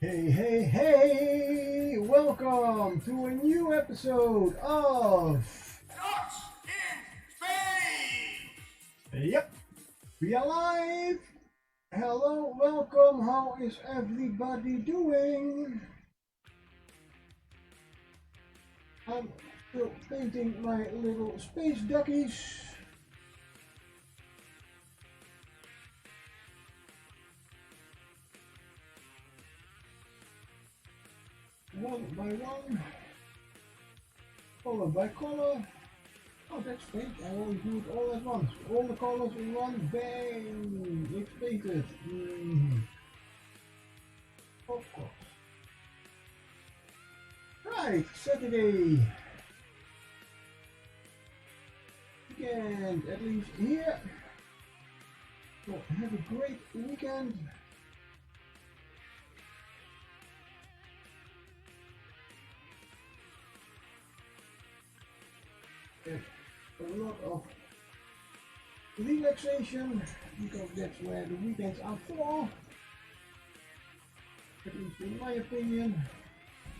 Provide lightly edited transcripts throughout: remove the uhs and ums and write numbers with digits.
Hey, hey, hey! Welcome to a new episode of Ducks in Space! Yep, we are live! Hello, welcome, how is everybody doing? I'm still painting my little Space Duckies. One by one, color by color. Oh, that's fake. I always do it all at once. All the colors in one. Bang! It's painted. Of course. Right, Saturday. Weekend, at least here. So have a great weekend. A lot of relaxation, because that's where the weekends are for, at least in my opinion,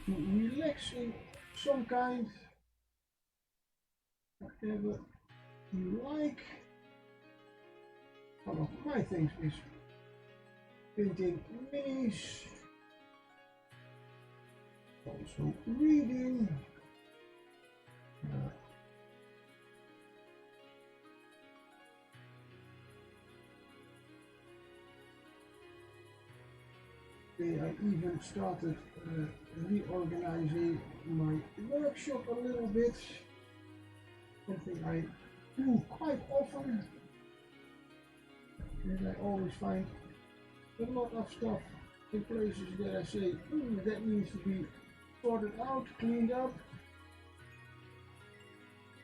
to relax in some kind, whatever you like. One of my things is painting minis, also reading. I even started reorganizing my workshop a little bit, something I do quite often, and I always find a lot of stuff in places that I say, that needs to be sorted out, cleaned up,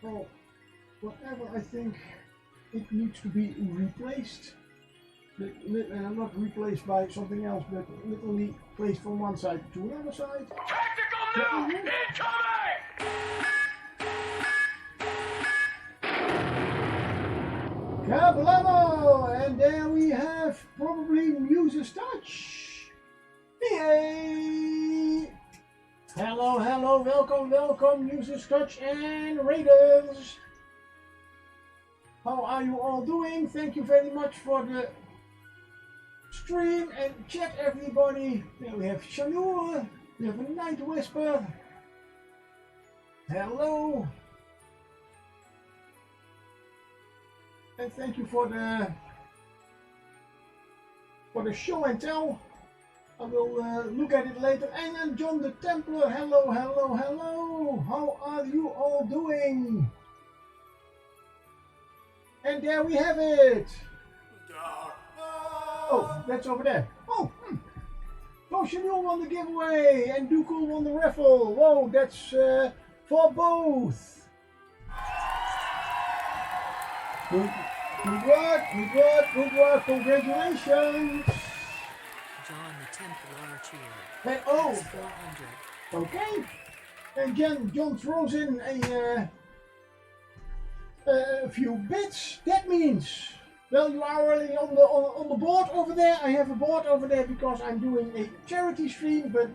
or whatever I think it needs to be replaced. And I'm not replaced by something else, but literally placed from one side to another side. Tactical nuke incoming! Kablamo! And there we have probably Muse's Touch. Yay! Hello, hello, welcome, Muse's Touch and Raiders. How are you all doing? Thank you very much for the stream and chat, everybody. There we have Shanur, we have a Night Whisper. Hello. And thank you for the show and tell. I will look at it later. And then John the Templar. Hello, hello, hello. How are you all doing? And there we have it. Oh, that's over there. Oh, So Chanel won the giveaway and Dukel won the raffle. Whoa, that's for both. Good work, congratulations. John the Templar cheer. Hey, oh, 400. okay. And John throws in a few bits. That means, well, you are already on the board over there. I have a board over there because I'm doing a charity stream, but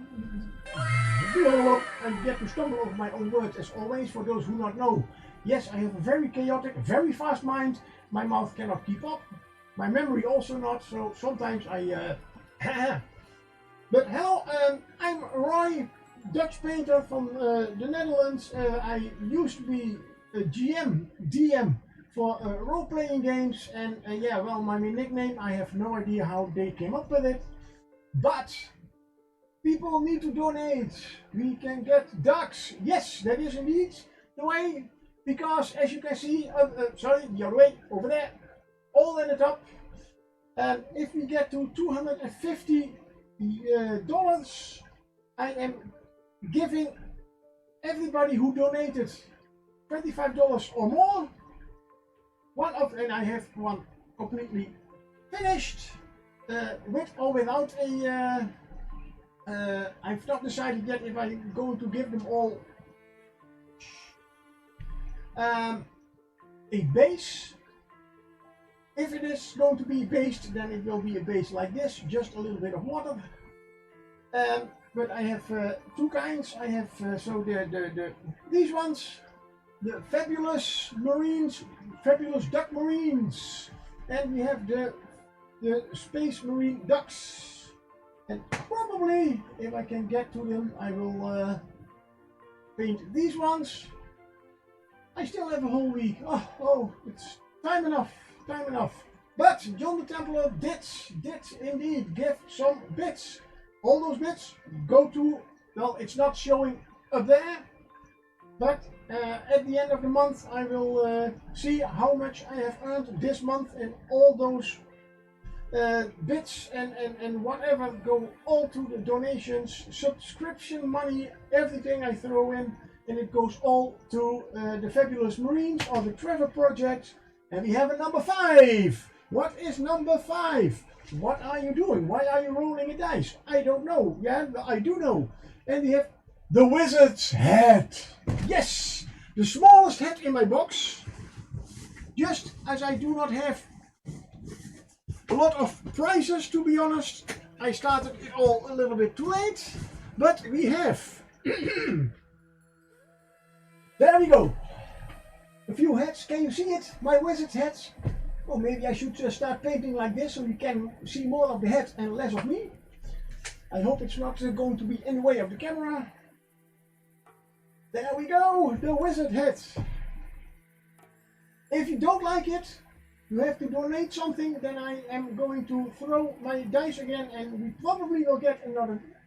I get to stumble over my own words as always. For those who not know, yes, I have a very chaotic, very fast mind. My mouth cannot keep up. My memory also not. So sometimes I. But hello, I'm Roy, Dutch painter from the Netherlands. I used to be a DM for role-playing games, and yeah, well, my nickname, I have no idea how they came up with it, but people need to donate. We can get ducks. Yes, that is indeed the way, because as you can see, sorry, the other way, over there, all in the top, if we get to $250, I am giving everybody who donated $25 or more, and I have one completely finished, with or without a, I've not decided yet if I'm going to give them all a base. If it is going to be based, then it will be a base like this, just a little bit of water. But I have two kinds. I have so these ones, the fabulous marines, fabulous duck marines, and we have the space marine ducks. And probably, if I can get to them, I will paint these ones. I still have a whole week. Oh, it's time enough, time enough. But John the Templar did indeed give some bits. All those bits go to, well, it's not showing up there, but at the end of the month I will see how much I have earned this month, and all those bits and whatever go all to the donations, subscription money, everything I throw in, and it goes all to the Fabulous Marines or the Trevor Project. And we have a number 5. What is number 5? What are you doing? Why are you rolling a dice? I don't know. Yeah, I do know. And we have the Wizard's Hat. Yes, the smallest hat in my box. Just as I do not have a lot of prizes, to be honest. I started it all a little bit too late. But we have... There we go. A few hats. Can you see it? My Wizard's hats. Oh, maybe I should start painting like this so you can see more of the hat and less of me. I hope it's not going to be in the way of the camera. There we go, the wizard hat. If you don't like it, you have to donate something, then I am going to throw my dice again and we probably will get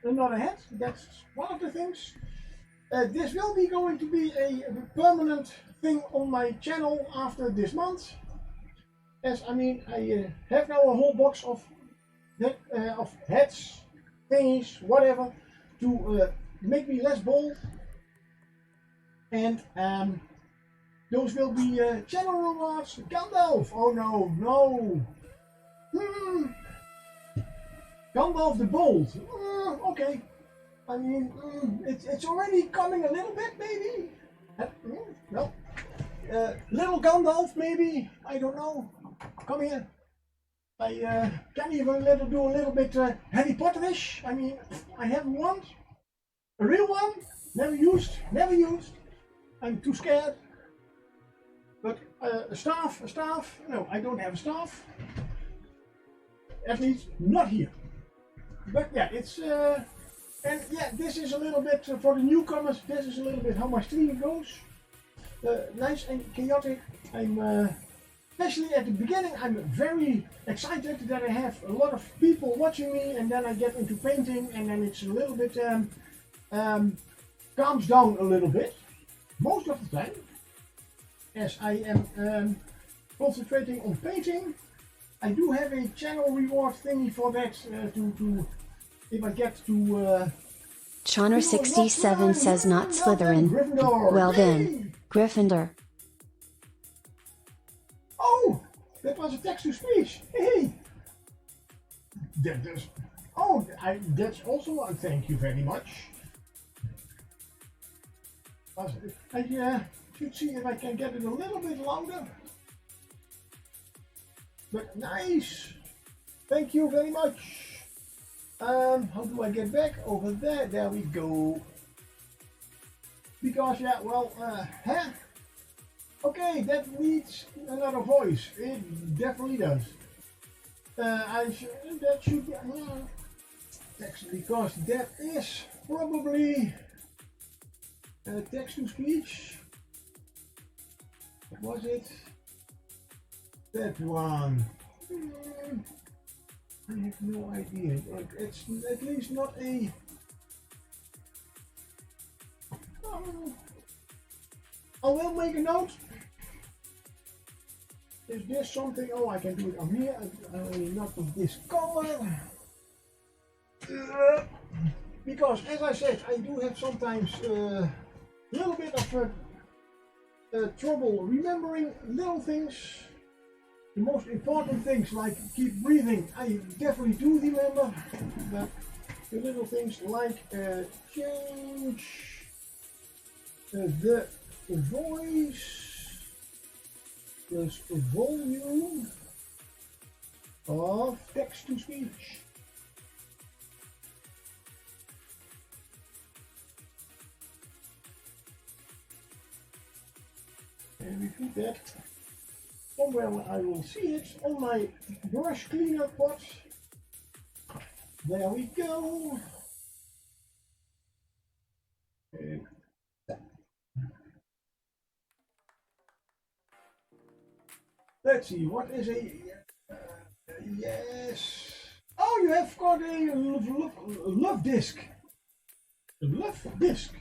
another hat. That's one of the things. This will be going to be a permanent thing on my channel after this month. As I mean, I have now a whole box of hats, thingies, whatever, to make me less bold. And those will be channel rewards. Gandalf! Oh no. Gandalf the Bold. Okay. I mean, it's already coming a little bit, maybe. No. Little Gandalf, maybe. I don't know. Come here. I can even do a little bit Harry Potterish. I mean, I have one. A real one. Never used. I'm too scared. But a staff. No, I don't have a staff. At least not here. But yeah, it's and yeah, this is a little bit for the newcomers. This is a little bit how my stream goes. Nice and chaotic. I'm especially at the beginning. I'm very excited that I have a lot of people watching me, and then I get into painting, and then it's a little bit calms down a little bit. Most of the time, as I am concentrating on painting. I do have a channel reward thingy for that to if I get to Chonner67 says not Slytherin. Well then, Gryffindor. Oh, that was a text to speech. Hey, that's that's also a thank you very much. I should see if I can get it a little bit louder. But nice, thank you very much. How do I get back over there? There we go. Because yeah, well, okay, that needs another voice. It definitely does. That should be text, because that is probably text to speech. What was it? That one. I have no idea. It's at least not a. I will make a note. Is this something? Oh, I can do it on here. I only not with this color. Because, as I said, I do have sometimes a little bit of trouble remembering little things. The most important things like keep breathing, I definitely do remember, but the little things like change the voice plus volume of text to speech. And we put that somewhere where I will see it on my brush cleaner pot. There we go. And let's see, what is a yes. Oh, you have got a love disc. A love disc.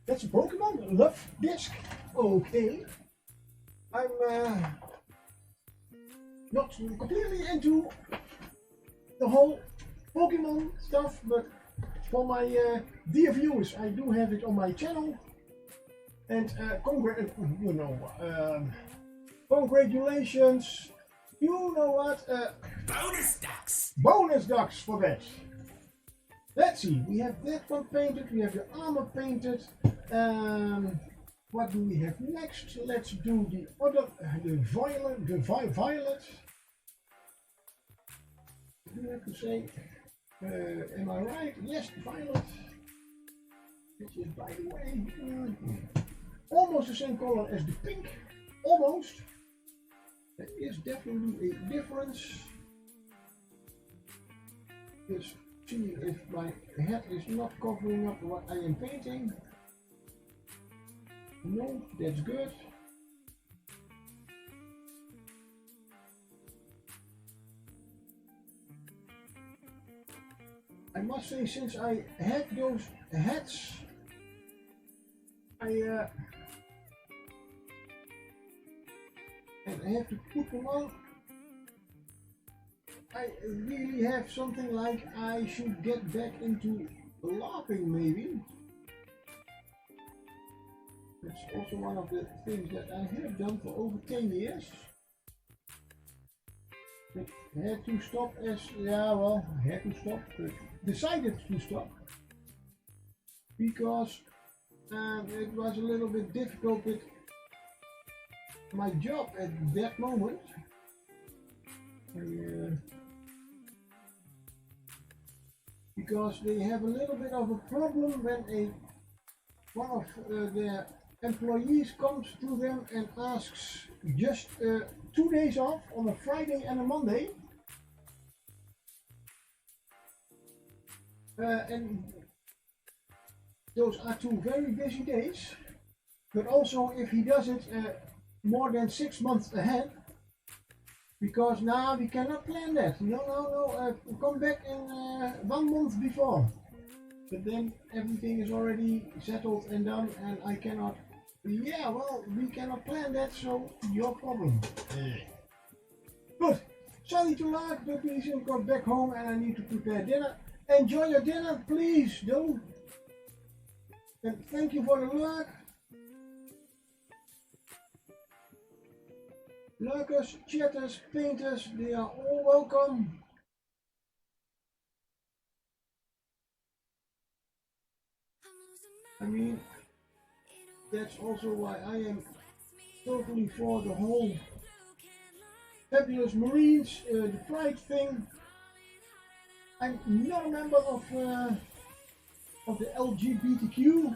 That's a Pokemon love disc. Okay. I'm not completely into the whole Pokemon stuff, but for my dear viewers, I do have it on my channel. And congratulations. You know what? Bonus ducks. Bonus ducks for that. Let's see. We have that one painted. We have the armor painted. What do we have next? Let's do the other, the violet. Violet. Do you have to say? Am I right? Yes, violet. Which is, by the way, almost the same color as the pink. Almost. There is definitely a difference. Just see if my head is not covering up what I am painting. No, that's good. I must say, since I had those hats, and I have to put them on, I really have something like I should get back into LARPing maybe. That's also one of the things that I have done for over 10 years. But had to stop as, yeah, well, had to stop, but decided to stop. Because it was a little bit difficult with my job at that moment. Because they have a little bit of a problem when one of their employees comes to them and asks just 2 days off on a Friday and a Monday. And those are 2 very busy days. But also if he does it more than 6 months ahead, because now we cannot plan that. No, come back in 1 month before. But then everything is already settled and done, and I cannot. Yeah, well, we cannot plan that, so your problem. Good. Sorry to lag, but we still got back home and I need to prepare dinner. Enjoy your dinner, please, do. And thank you for the lag. Lurkers, chatters, painters, they are all welcome. I mean, that's also why I am totally for the whole fabulous Marines, the pride thing. I'm not a member of the LGBTQ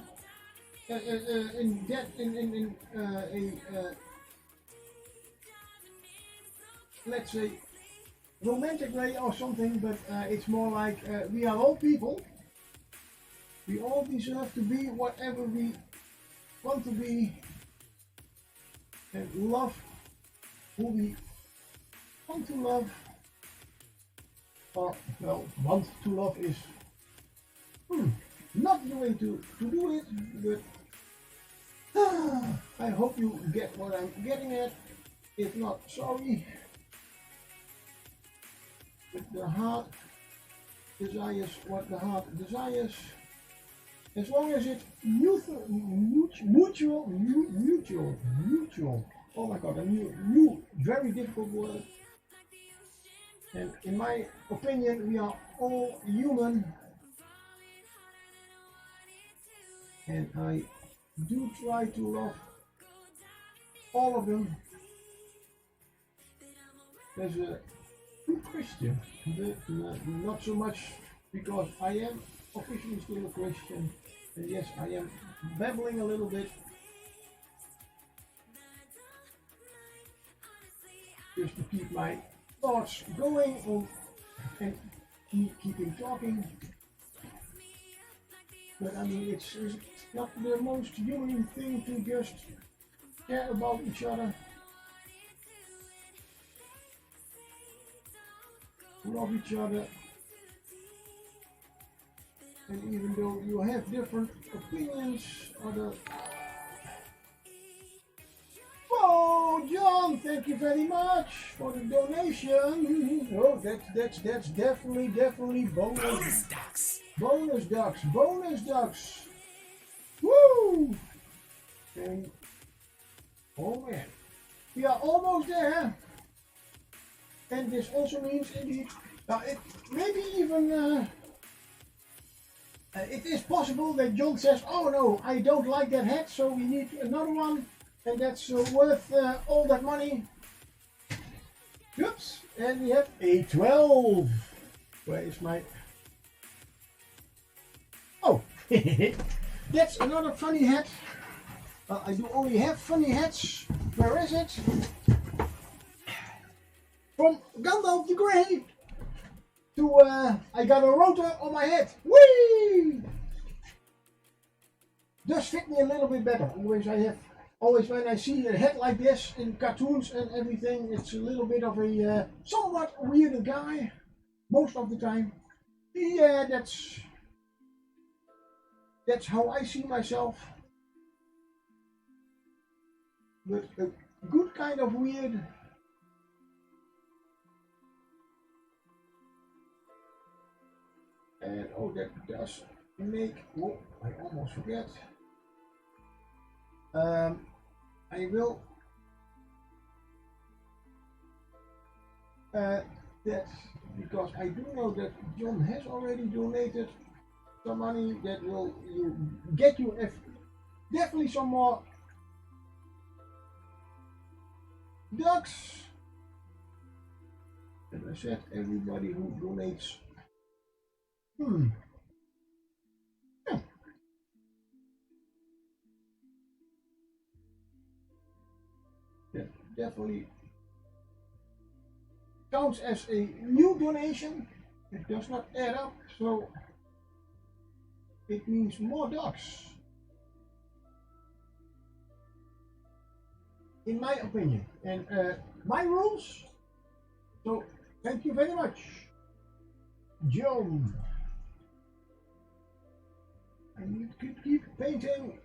let's say romantic way or something, but it's more like we are all people. We all deserve to be whatever we want to be and love who we want to love, or well, want to love is not the way to do it, but I hope you get what I'm getting at. If not, sorry. But the heart desires what the heart desires. As long as it's mutual. Oh my god, a new, very difficult word. And in my opinion, we are all human. And I do try to love all of them as a good Christian. But not so much because I am officially still a Christian. And yes, I am babbling a little bit. just to keep my thoughts going on and keeping talking. But I mean, it's not the most human thing to just care about each other, love each other, and even though you have different opinions, Oh, John, thank you very much for the donation. Oh, that's definitely Bonus ducks. bonus ducks. Woo! And oh man, we are almost there. And this also means indeed, it maybe even it is possible that John says, "Oh no, I don't like that hat, so we need another one." And that's worth all that money. Oops, and we have a 12. Where is my... Oh, that's another funny hat. I do only have funny hats. Where is it? From Gandalf the Grey to I got a rotor on my head. Whee! Does fit me a little bit better. Always when I see a head like this in cartoons and everything, it's a little bit of a somewhat weirder guy. Most of the time. Yeah, that's how I see myself. But a good kind of weird. And oh, that does make... Oh, I almost forget. I will that because I do know that John has already donated some money that will get you definitely some more ducks. And I said everybody who donates. That definitely counts as a new donation. It does not add up, so it means more ducks. In my opinion, and my rules. So thank you very much, John. I need to keep painting.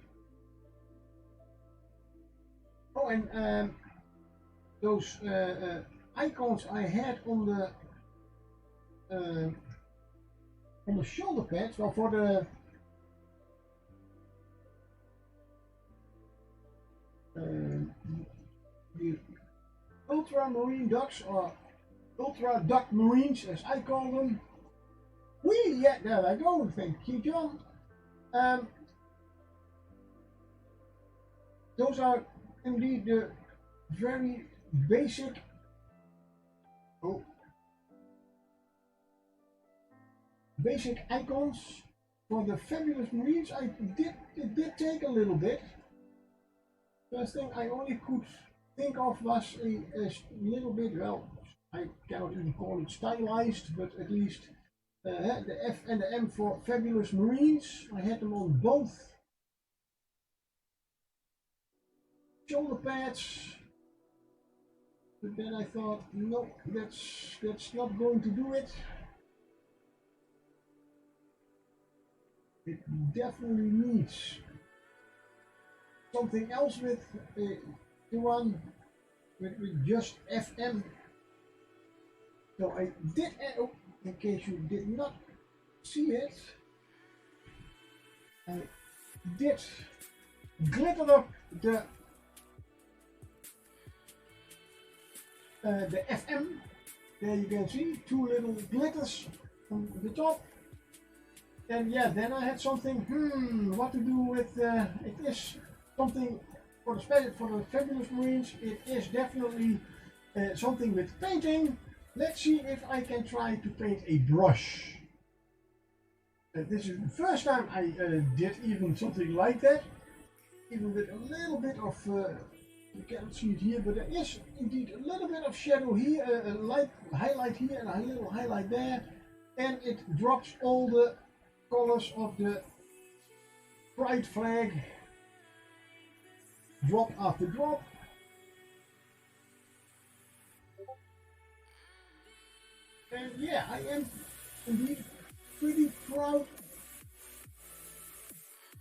Oh, and those icons I had on the shoulder pads, well, for the ultramarine ducks, or ultra duck marines as I call them. Yeah, there I go. Thank you, John. Those are indeed the very basic basic icons for the fabulous marines. It did take a little bit. First thing I only could think of was a little bit, well, I cannot even call it stylized, but at least the F and the M for fabulous marines. I had them on both shoulder pads, but then I thought, no, that's not going to do it. It definitely needs something else with the one with just FM. So I did, in case you did not see it, I did glitter up the FM. There you can see two little glitters on the top. And yeah, then I had something, what to do with, it is something for the fabulous marines. It is definitely something with painting. Let's see if I can try to paint a brush. This is the first time I did even something like that, even with a little bit of You can't see it here, but there is indeed a little bit of shadow here, a light highlight here and a little highlight there, and it drops all the colors of the pride flag, drop after drop. And yeah, I am indeed pretty proud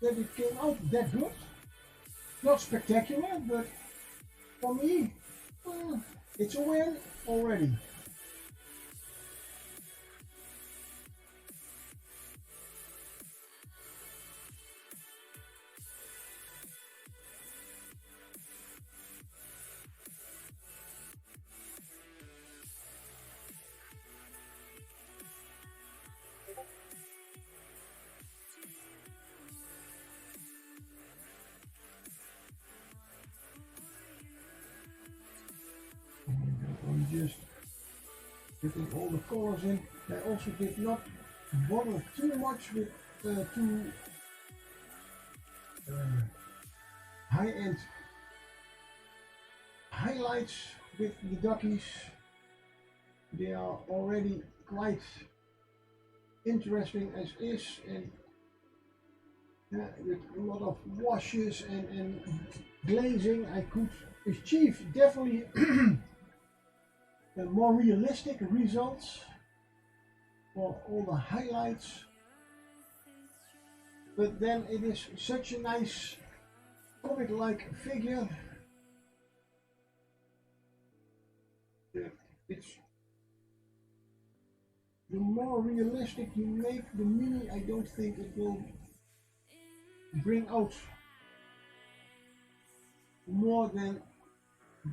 that it came out that good. Not spectacular, but for me, it's a win already. I'm just getting all the colors in. I also did not bother too much with too high-end highlights with the duckies. They are already quite interesting as is, and with a lot of washes and glazing, I could achieve definitely more realistic results for all the highlights. But then it is such a nice comic-like figure that it's the more realistic you make the mini, I don't think it will bring out more than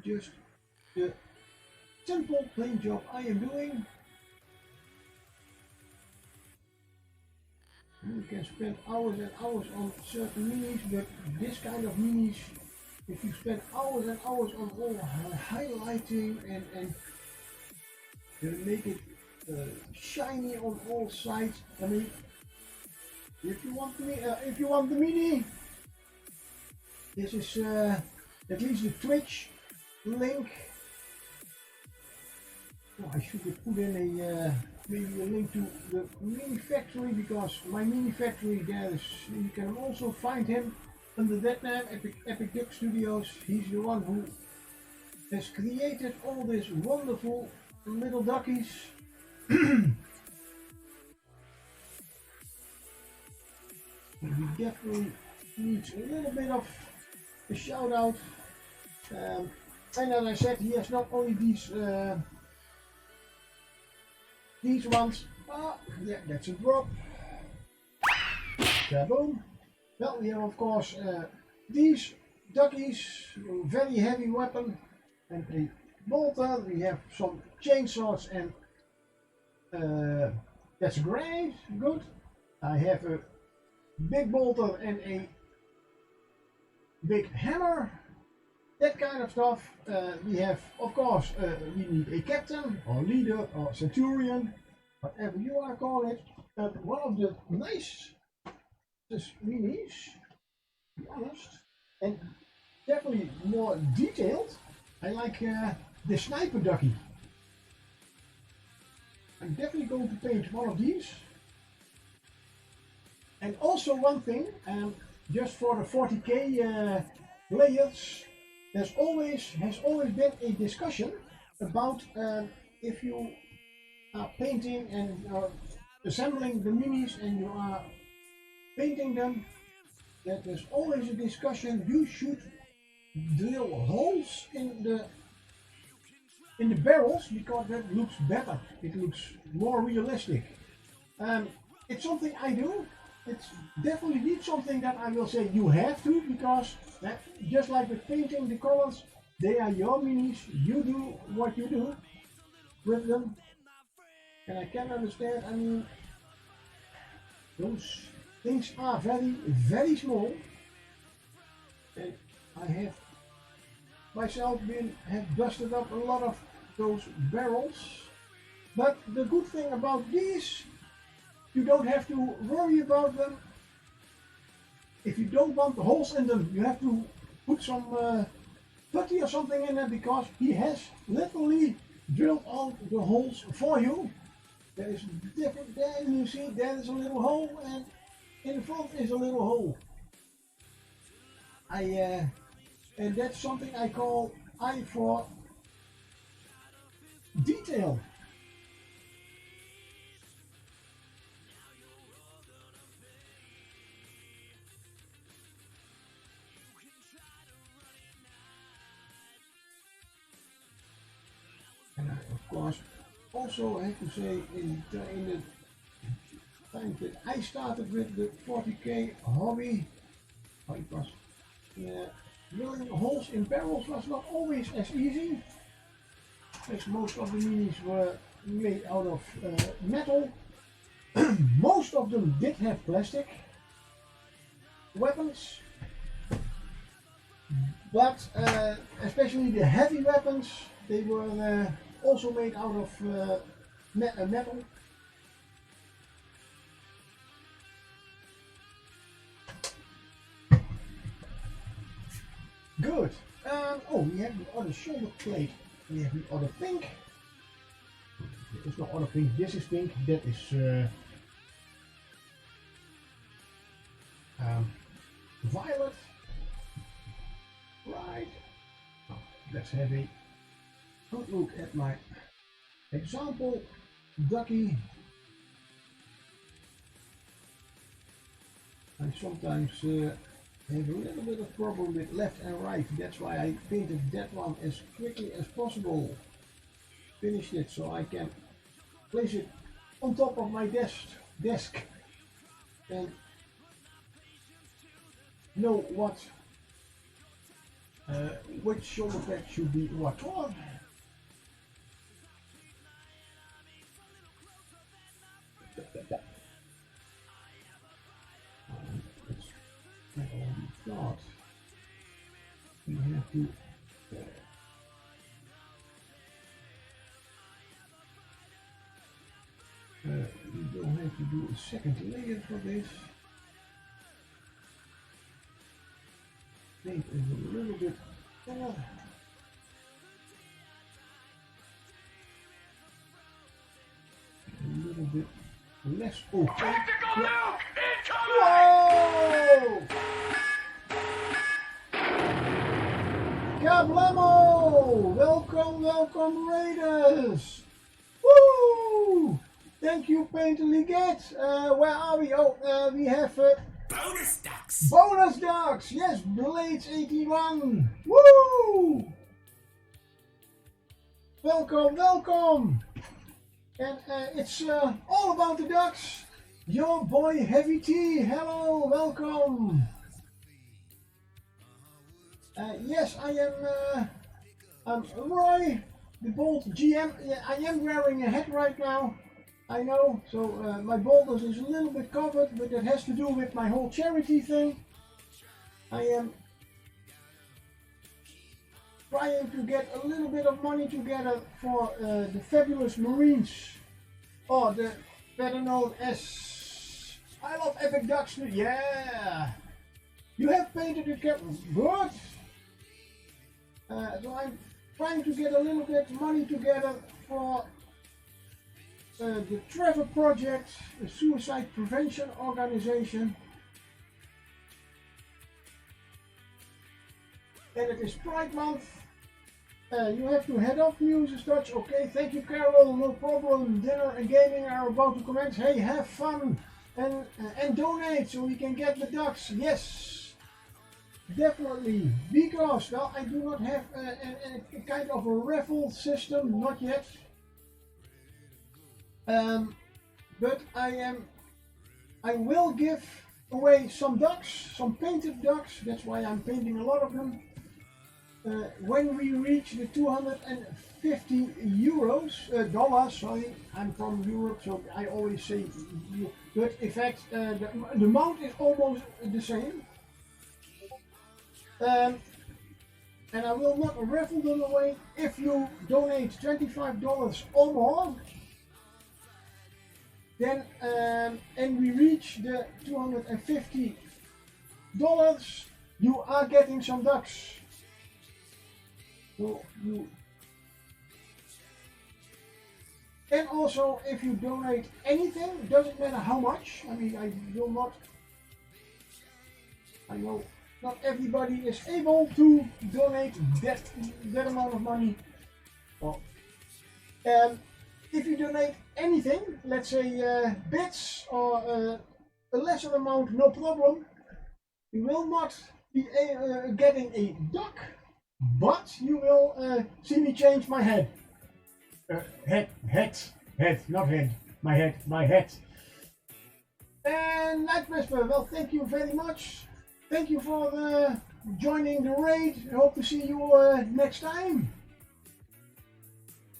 just the simple plain job I am doing. You can spend hours and hours on certain minis, but this kind of minis, if you spend hours and hours on all highlighting and make it shiny on all sides, I mean, if you want the mini, this is at least the Twitch link. Oh, I should have put in a maybe a link to the MyMiniFacory, because MyMiniFacory, you can also find him under that name, Epic Duck Studios. He's the one who has created all these wonderful little duckies. He definitely needs a little bit of a shout out. And as I said, he has not only these ones. Ah, yeah, that's a drop. Kaboom. Well, we have of course these duckies, very heavy weapon, and a bolter. We have some chainsaws, and that's great, good. I have a big bolter and a big hammer, that kind of stuff. We have, of course, we need a captain or leader or centurion, whatever you want to call it. One of the nice minis, to be honest, and definitely more detailed. I like the sniper ducky. I'm definitely going to paint one of these. And also one thing, just for the 40k players, has always been a discussion about if you are painting and assembling the minis and you are painting them, that there's always a discussion. You should drill holes in the barrels, because that looks better. It looks more realistic. It's something I do. It's definitely not something that I will say you have to, because just like with painting the colors, they are your minis. You do what you do with them. And I can understand, I mean, those things are very, very small. And I have myself have dusted up a lot of those barrels. But the good thing about these, you don't have to worry about them. If you don't want the holes in them, you have to put some putty or something in there, because he has literally drilled out the holes for you. There is different, there you see, there is a little hole, and in the front is a little hole. And that's something I call eye for detail. And I, of course, also have to say, in the time that I started with the 40k hobby, it was drilling holes in barrels was not always as easy, as most of the minis were made out of metal. Most of them did have plastic weapons, but especially the heavy weapons, they were also made out of metal. Good. Oh, we have the other shoulder plate. We have the other pink. It's not other pink. This is pink. That is violet. Right. Oh, let's have a good look at my example ducky. I sometimes have a little bit of problem with left and right. That's why I painted that one as quickly as possible. Finished it so I can place it on top of my desk and know what which shoulder pad should be what on. God, you have to you don't have to do a second layer for this. Paint is a little bit less open. Tactical nuke incoming! Whoa! Kablamo! Welcome, welcome Raiders! Woo! Thank you, Painterly Get. Where are we? Oh, we have Bonus ducks! bonus dogs. Yes, Blades 81. Woo! Welcome, welcome. And it's all about the ducks. Your boy Heavy T. Hello, welcome. Yes, I am Roy, the Bolt GM. Yeah, I am wearing a hat right now. I know, so my boulders is a little bit covered, but that has to do with my whole charity thing. I am trying to get a little bit of money together for the Fabulous Marines, or the better known as I Love Epic Ducks. Yeah, you have painted the cap. Good. So I'm trying to get a little bit money together for the Trevor Project, a suicide prevention organization. And it is Pride Month. You have to head off news and such. Okay, thank you, Carol. No problem. Dinner and gaming are about to commence. Hey, have fun and donate so we can get the ducks. Yes, definitely. Because, well, I do not have a kind of a raffle system, not yet. But I will give away some ducks, some painted ducks. That's why I'm painting a lot of them. When we reach the 250 euros, dollars, sorry, I'm from Europe, so I always say, but in fact, the amount is almost the same. And I will not raffle them away. If you donate $25 or more, then and we reach the $250, you are getting some ducks. So and also, if you donate anything, doesn't matter how much. I mean, I will not. I know not everybody is able to donate that amount of money. Well, if you donate anything, let's say bits or a lesser amount, no problem. You will not be getting a duck, but you will see me change my head. Head, not head. My head. And Night Whisper, well, thank you very much. Thank you for joining the raid. I hope to see you next time.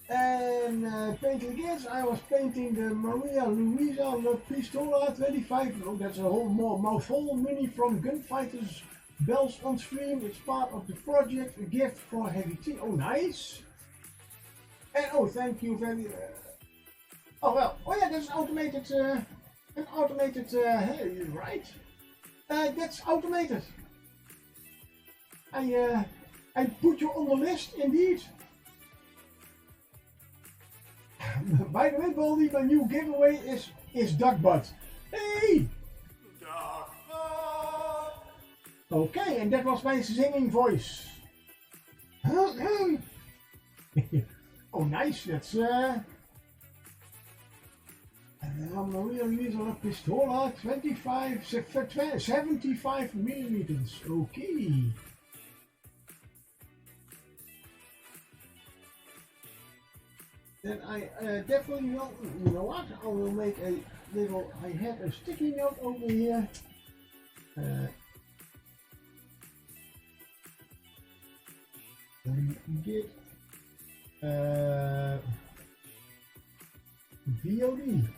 And painting kids, I was painting the Maria Luisa La Pistola 25. Oh, that's a whole more mouthful. Mini from Gunfighters Bells on Stream. It's part of the project. A gift for Heavy Tea. Oh, nice. And oh, thank you very. Oh well. Oh yeah, that's automated. An automated. Hey, you're right. That's automated. I put you on the list indeed. By the way, Baldy, my new giveaway is duck butt. Hey! Okay, and that was my singing voice. Oh, nice. That's Maria Luisa La Pistola 75 millimeters. Okay. Then I definitely will, you know what, I will make a little, I had a sticky note over here. Let me get VOD.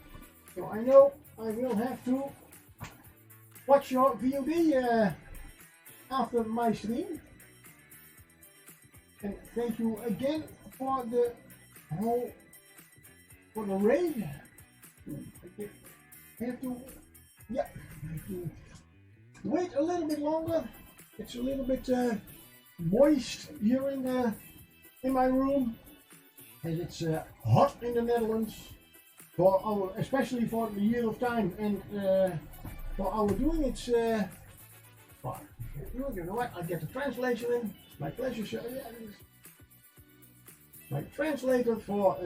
So I know I will have to watch your VOD after my stream. And thank you again for the for the raid. I have to wait a little bit longer. It's a little bit moist here in my room, as it's hot in the Netherlands for our, especially for the year of time, and for our doing it's well, you know what, I get the translation in. It's my pleasure, sir. Yeah, my translator for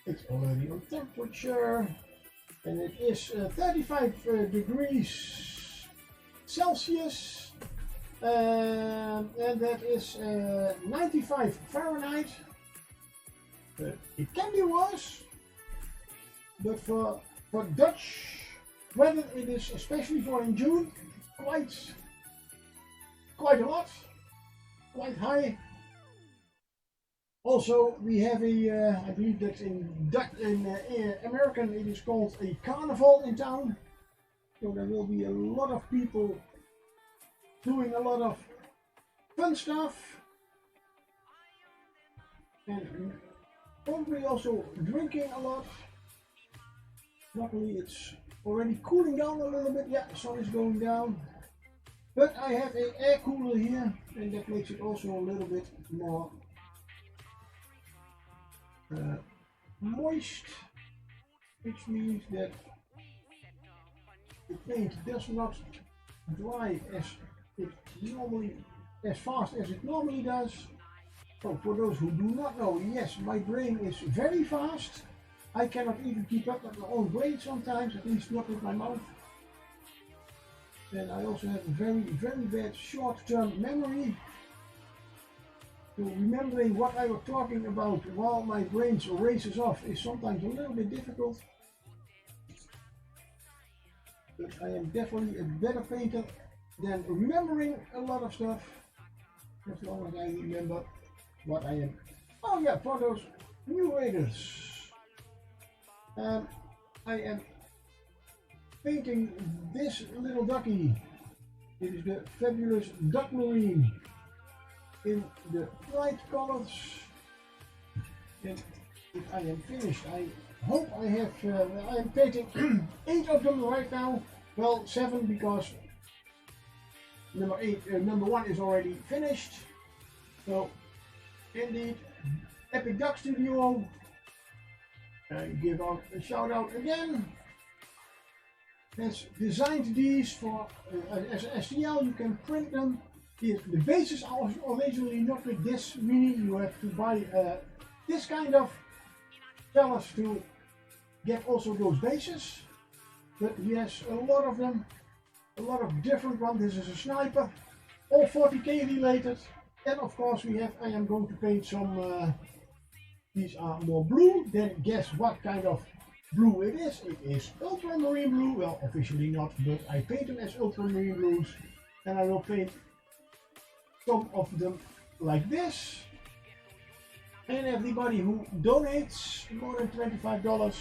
it's already on temperature, and it is 35 degrees Celsius, and that is 95 Fahrenheit. It can be worse, but for Dutch weather it is, especially for in June, quite a lot, quite high. Also, we have a, I believe that in American it is called a carnival in town. So there will be a lot of people doing a lot of fun stuff. And probably also drinking a lot. Luckily it's already cooling down a little bit. Yeah, the sun is going down. But I have an air cooler here, and that makes it also a little bit more moist, which means that the paint does not dry as fast as it normally does. So for those who do not know, yes, my brain is very fast. I cannot even keep up with my own brain sometimes, at least not with my mouth. And I also have a very, very bad short-term memory. So remembering what I was talking about while my brain races off is sometimes a little bit difficult. But I am definitely a better painter than remembering a lot of stuff. As long as I remember what I am. Oh yeah, for those new raiders. I am painting this little ducky. It is the fabulous duck marine in the bright colors, and if I am finished, I hope I have, I am painting 8 of them right now, well 7 because number 1 is already finished, so indeed. Epic Duck Studio. Give out a shout out again. Has designed these for as an STL. You can print them. The bases are originally not with this mini. You have to buy this kind of fellas to get also those bases. But he has a lot of them, a lot of different ones. This is a sniper, all 40k related. And of course we have, I am going to paint some, these are more blue. Then guess what kind of blue it is. It is ultramarine blue. Well, officially not, but I paint them as ultramarine blues. And I will paint some of them like this. And everybody who donates more than $25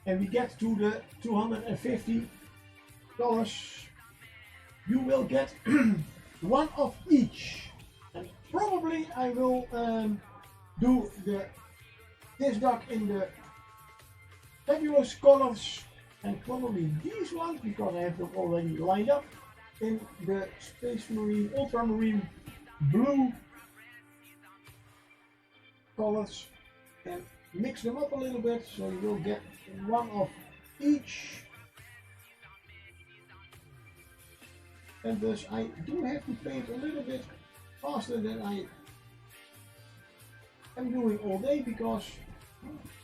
and we get to the $250, you will get one of each. And probably I will do this duck in the fabulous colors and probably these ones because I have them already lined up in the Space Marine, Ultramarine blue colors and mix them up a little bit so you will get one of each. And thus I do have to paint a little bit faster than I am doing all day because,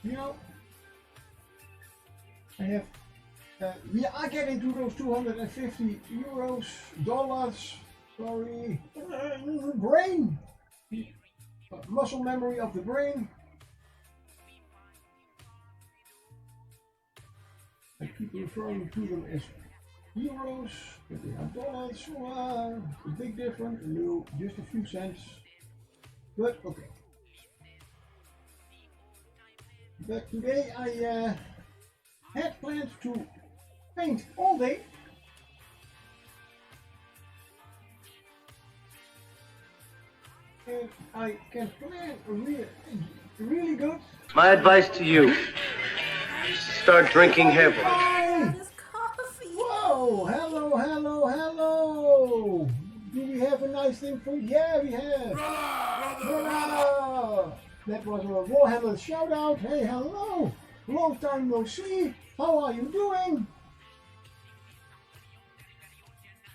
you know, I have, we are getting to those 250 euros, dollars, sorry, brain, muscle memory of the brain. I keep referring to them as euros, but they are dollars, wow, a big difference, no, just a few cents, but okay. But today I had planned to paint all day. And I can plan really good. My advice to you, start drinking heavily. This coffee. Whoa, hello, hello, hello. Do we have a nice thing for you? Yeah, we have. Brother. That was a Warhammer shout out. Hey, hello. Long time no see. How are you doing?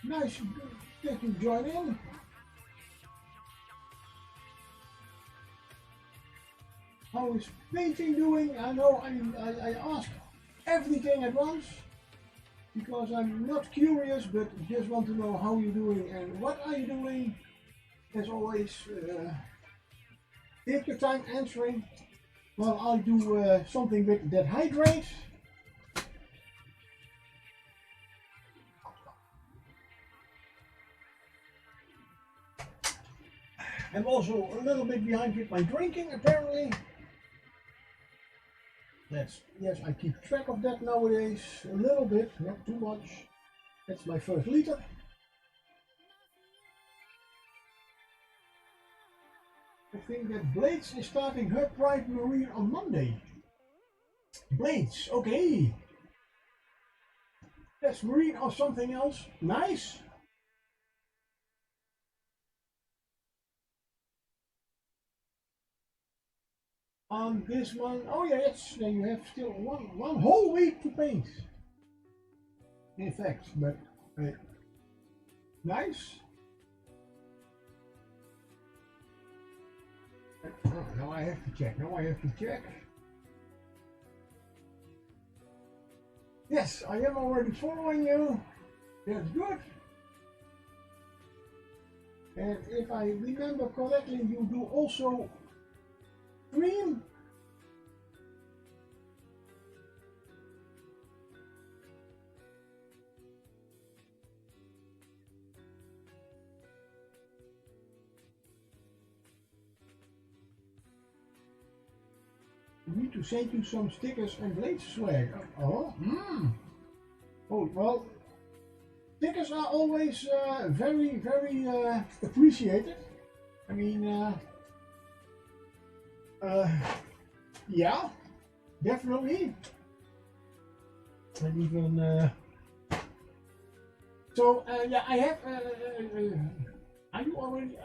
Nice that you join in. How is painting doing? I know I ask everything at once because I'm not curious but just want to know how you're doing and what are you doing. As always, take your time answering while I do something with that hydrate. I'm also a little bit behind with my drinking apparently. Yes, I keep track of that nowadays, a little bit, not too much. That's my first liter. I think that Blades is starting her Pride Marine on Monday. Blades, okay. That's Marine or something else. Nice. On this one, oh yeah, then you have still one whole week to paint. In fact, but nice. Oh, now I have to check. Yes, I am already following you. That's good. And if I remember correctly, you do also stream. Need to send you some stickers and Blades swag. Oh, oh well, stickers are always very appreciated. I mean, yeah, definitely. And even so, yeah, I have. Are you already?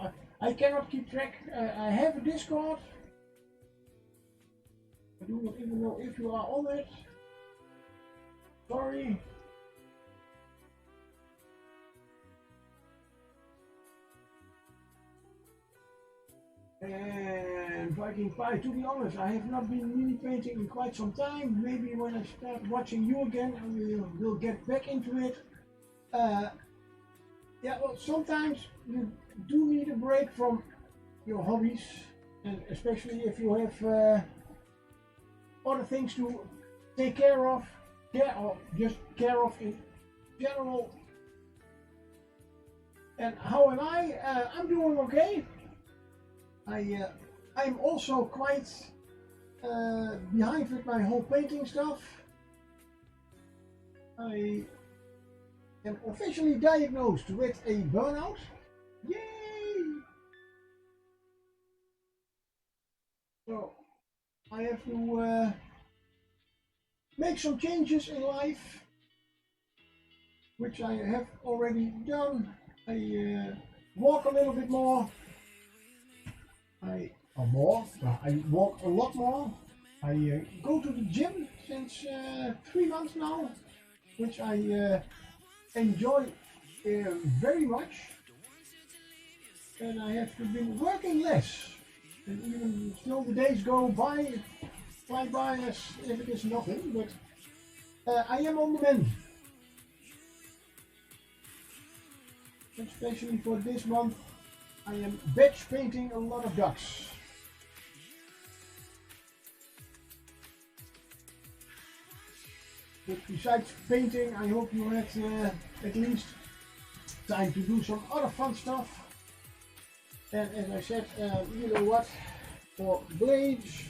I cannot keep track. I have a Discord. I do not even know if you are on it. Sorry. And Viking Pie, to be honest, I have not been mini painting in quite some time. Maybe when I start watching you again, I will get back into it. Yeah, well, sometimes you do need a break from your hobbies, and especially if you have other things to take care of, or just care of in general. And how am I? I'm doing okay. I'm also quite behind with my whole painting stuff. I am officially diagnosed with a burnout. Yay! So I have to make some changes in life, which I have already done. I walk a little bit more. I walk a lot more. I go to the gym since 3 months now, which I enjoy very much. And I have been working less. And even still the days fly by as if it is nothing, but I am on the mend. Especially for this month, I am batch painting a lot of ducks. But besides painting, I hope you had at least time to do some other fun stuff. And as I said, you know what, for blades,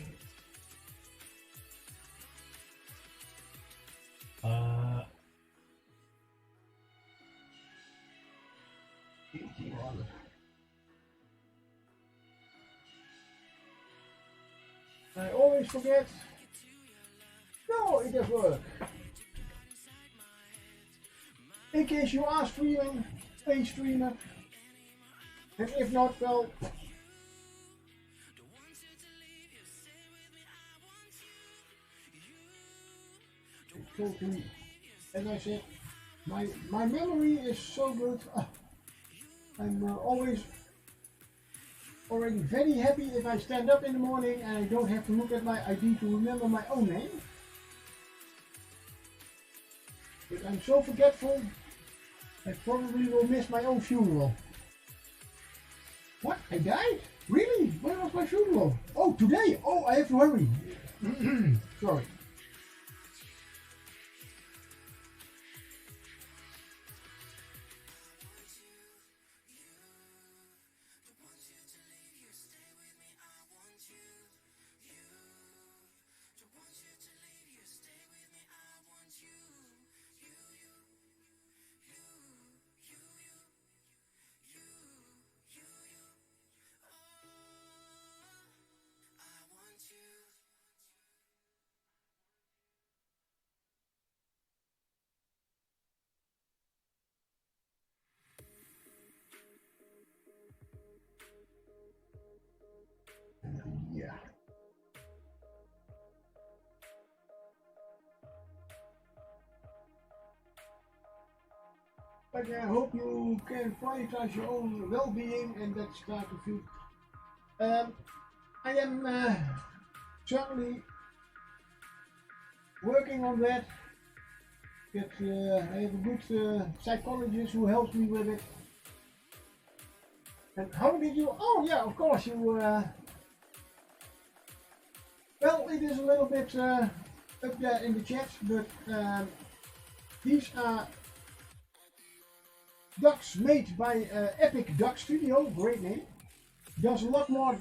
I always forget. No, it does work. In case you are streaming, a streamer. And if not, well, totally, as I said, my memory is so good. I'm always already very happy if I stand up in the morning and I don't have to look at my ID to remember my own name. But I'm so forgetful, I probably will miss my own funeral. What? I died? Really? When was my funeral? Oh, today! Oh, I have to hurry. Sorry. Yeah. But I hope you can prioritize your own well-being and that start to feel. I am certainly working on that. I have a good psychologist who helps me with it. And how did you? Oh yeah, of course you. Well, it is a little bit up there in the chat, but these are ducks made by Epic Duck Studio, great name. Does a lot more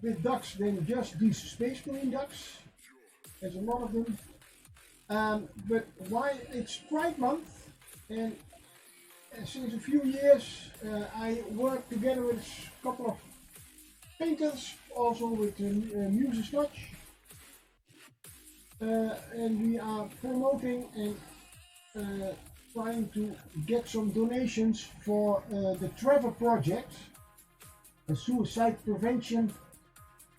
with ducks than just these Space Marine ducks. There's a lot of them. But why it's Pride Month, and since a few years I work together with a couple of painters, also with Muse Scotch. And we are promoting and trying to get some donations for the Trevor Project. a suicide prevention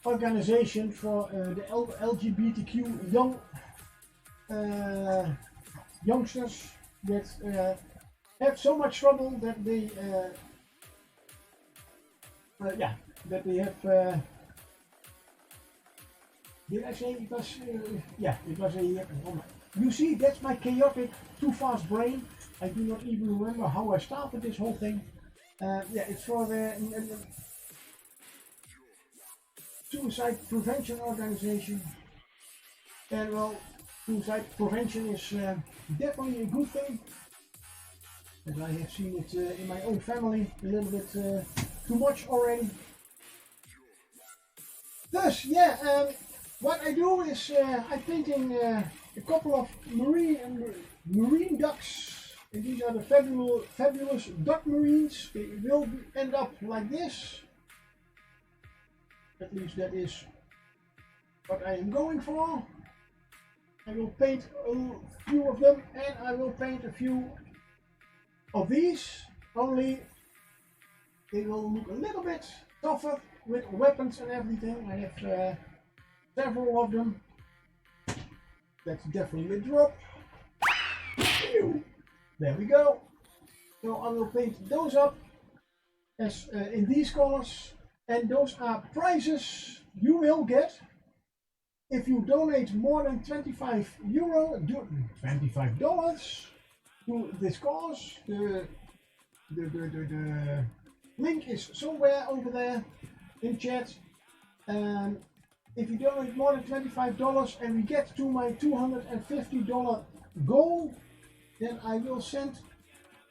organization for the LGBTQ youngsters that have so much trouble that they that they have did I say it was it was a you see, that's my chaotic too fast brain. I do not even remember how I started this whole thing. It's for the suicide prevention organization, and well, suicide prevention is definitely a good thing, as I have seen it in my own family a little bit too much already. Thus, what I do is I'm painting a couple of marine ducks. And these are the fabulous duck marines. They will end up like this. At least that is what I am going for. I will paint a few of them, and I will paint a few of these. Only they will look a little bit tougher with weapons and everything. I have several of them. That's definitely a drop. There we go. So I will paint those up as in these colors, and those are prizes you will get if you donate more than $25 to this cause. The link is somewhere over there in chat. If you donate more than $25 and we get to my $250 goal, then I will send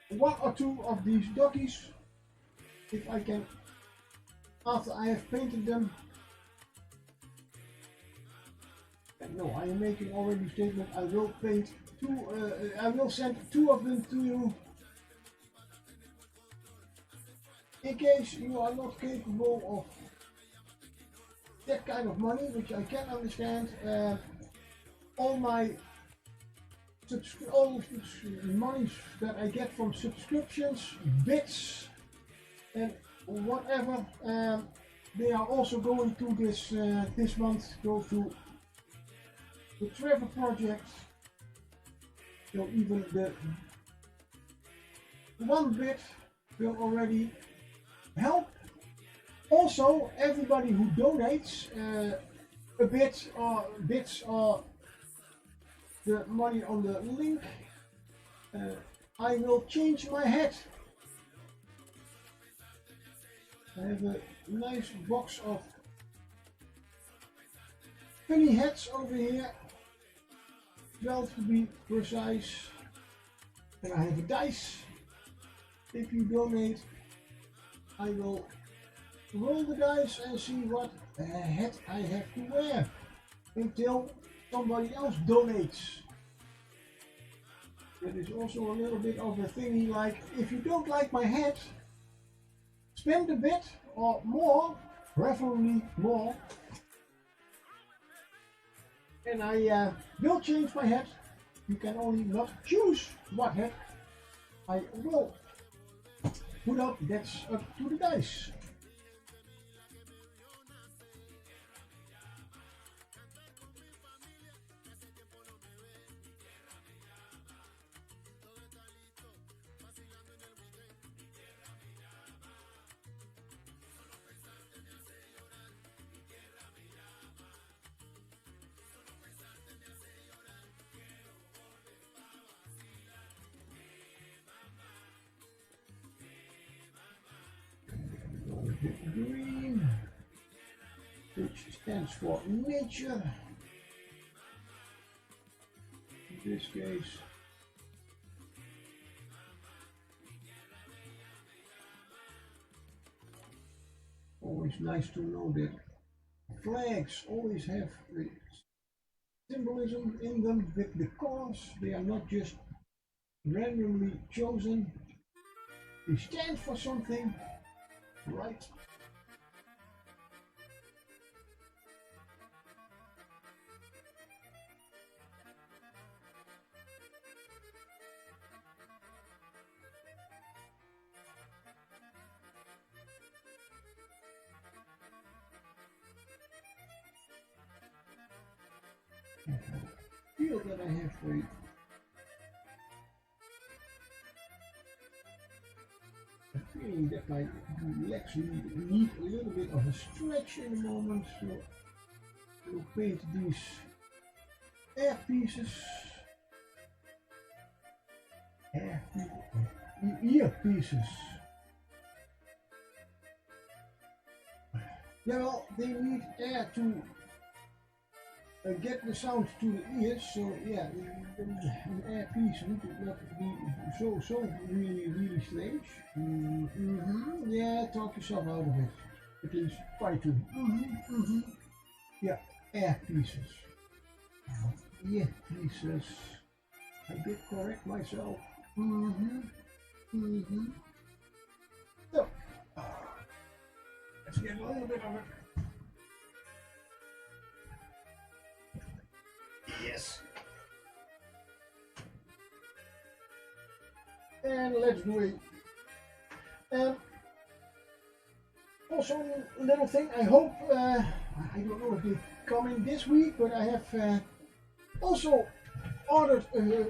one or two of these duckies, if I can, after I have painted them. And no, I am making already a statement. I will paint two. I will send two of them to you, in case you are not capable of that kind of money, which I can understand. All my monies that I get from subscriptions, bits, and whatever, they are also going to this month go to the Trevor Project. So even the one bit will already help. Also, everybody who donates a bit or bits or the money on the link, I will change my hat. I have a nice box of funny hats over here, 12 to be precise, and I have a dice. If you donate, I will roll the dice and see what hat I have to wear until somebody else donates. That is also a little bit of a thingy, like, if you don't like my hat, spend a bit or more, preferably more, and I will change my hat. You can only not choose what hat I will put up. That's up to the dice. Green, which stands for nature in this case. Always nice to know that flags always have the symbolism in them with the colors. They are not just randomly chosen. They stand for something. Right. feel that I have a feeling that my legs need a little bit of a stretch in the moment, so I will paint these air pieces. Ear pieces. Yeah, well, they need air to get the sound to the ears, so yeah, an air piece would not be so really strange. Yeah, talk yourself out of it. At least try to. Yeah, air pieces. Ear pieces. I did correct myself. So, let's get a little bit of it. Yes. And let's do it. Also, a little thing. I hope. I don't know if they come in this week, but I have also ordered a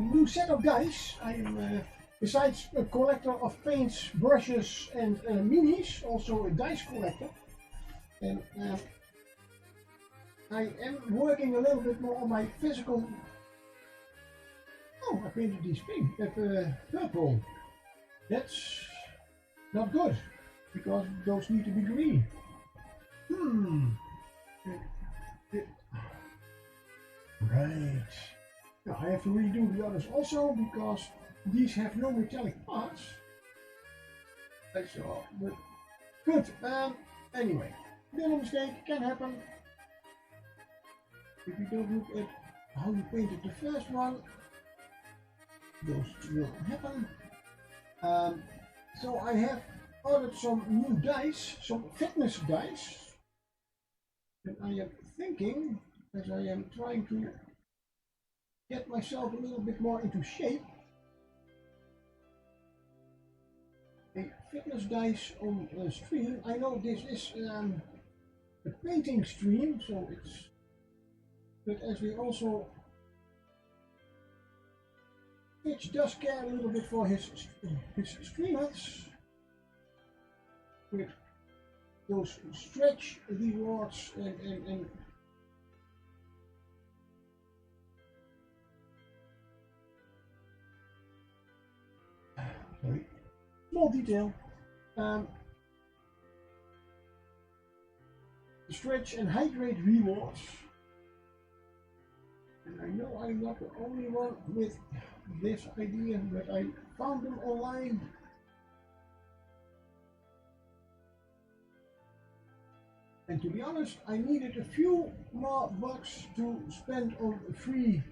new set of dice. I am, besides a collector of paints, brushes, and minis, also a dice collector. And I am working a little bit more on my physical. Oh, I painted these pink, purple. That's not good because those need to be green. Right. Now I have to redo the others also because these have no metallic parts. I saw, but good. Anyway, little mistake can happen. If you don't look at how you painted the first one, those will happen. So I have ordered some new dice, some fitness dice, and I am thinking, as I am trying to get myself a little bit more into shape, a fitness dice on a stream. I know this is a painting stream, so it's, but as we also, Fitch does care a little bit for his streamers with those stretch rewards and sorry, small detail. Stretch and hydrate rewards. And I know I'm not the only one with this idea, but I found them online. And to be honest, I needed a few more bucks to spend on free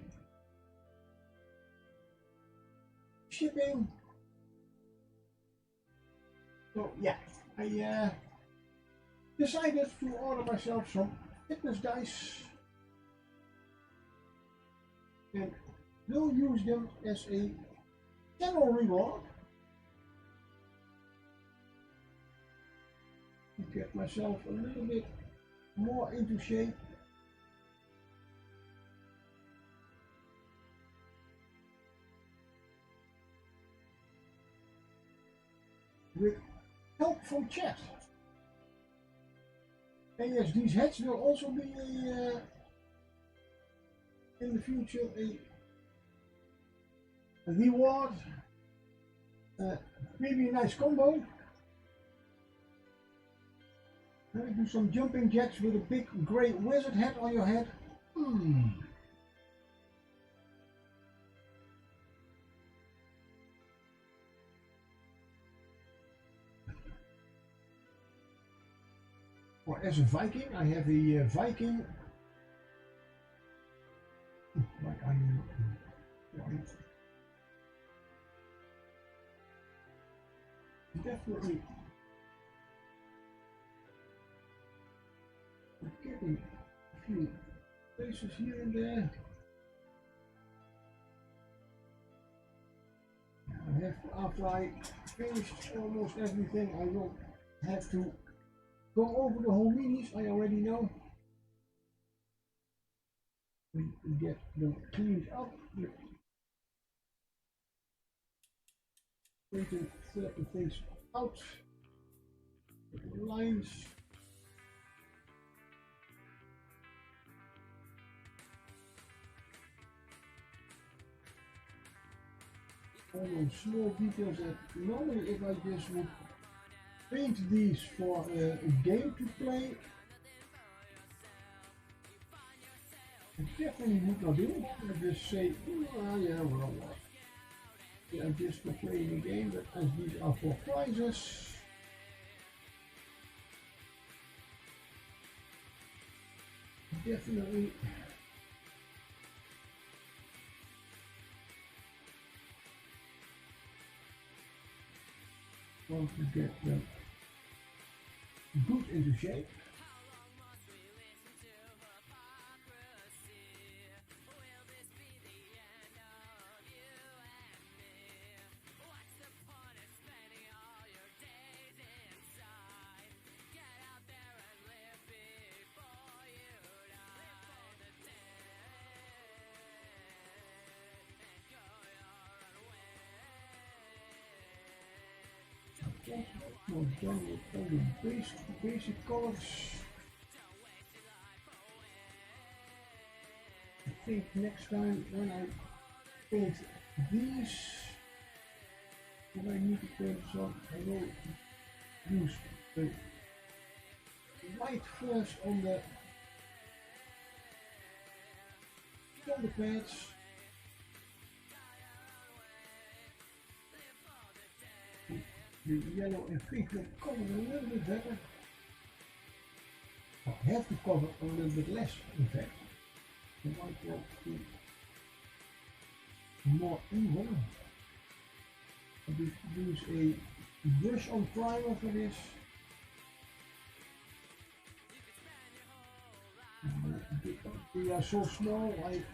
shipping. So yeah, I decided to order myself some fitness dice and will use them as a channel reward to get myself a little bit more into shape. With help from chat. And yes, these hats will also be in the future a reward. Maybe a nice combo. Do some jumping jacks with a big grey wizard hat on your head. Or as a Viking, I have a Viking. Like I definitely getting a few places here and there. I have, after I finished almost everything, I will have to go over the whole minis. I already know. We get them cleaned up. Straighten certain things out. Lines. All those small details that normally if I just would paint these for a game to play, I definitely would not do it. I just say, oh, yeah, well, yeah, just for playing a game, but as these are for prizes, definitely want to get them good into shape. Well done with all the basic colors. I think next time when I paint these, when I need to paint some, I will use the white first on the pads. The yellow and pink will cover a little bit better. I have to cover a little bit less, in fact. The white will be more even. I will use a brush on primer for this. They are so small, I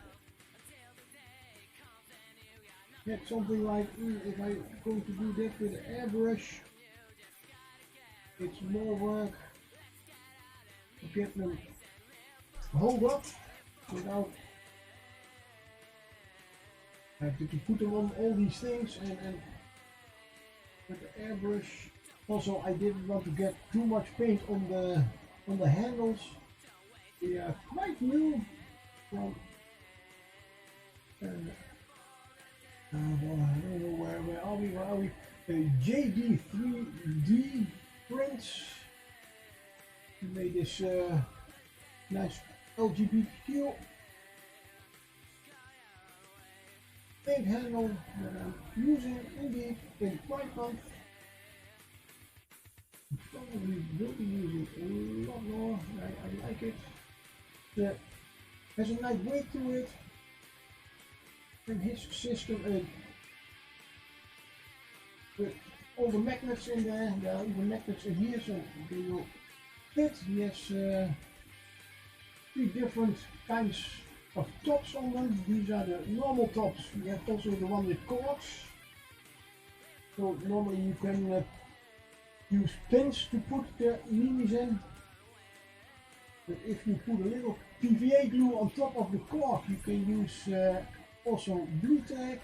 had something like, if I'm going to do that with an airbrush, it's more work to get them hold up without having to put them on all these things and with the airbrush. Also, I didn't want to get too much paint on the handles. They are quite new from well, I don't know where are we? JD3D prints. We made this nice LGBTQ paint handle that I'm using indeed in Pride Month. Probably will be using a lot more. I like it. It has a nice weight to it. And his system with all the magnets in there are even magnets in here, so they will fit. He has 3 different kinds of tops on them. These are the normal tops. We have also the one with corks. So normally you can use pins to put the minis in. But if you put a little PVA glue on top of the cork, you can use also blue tack.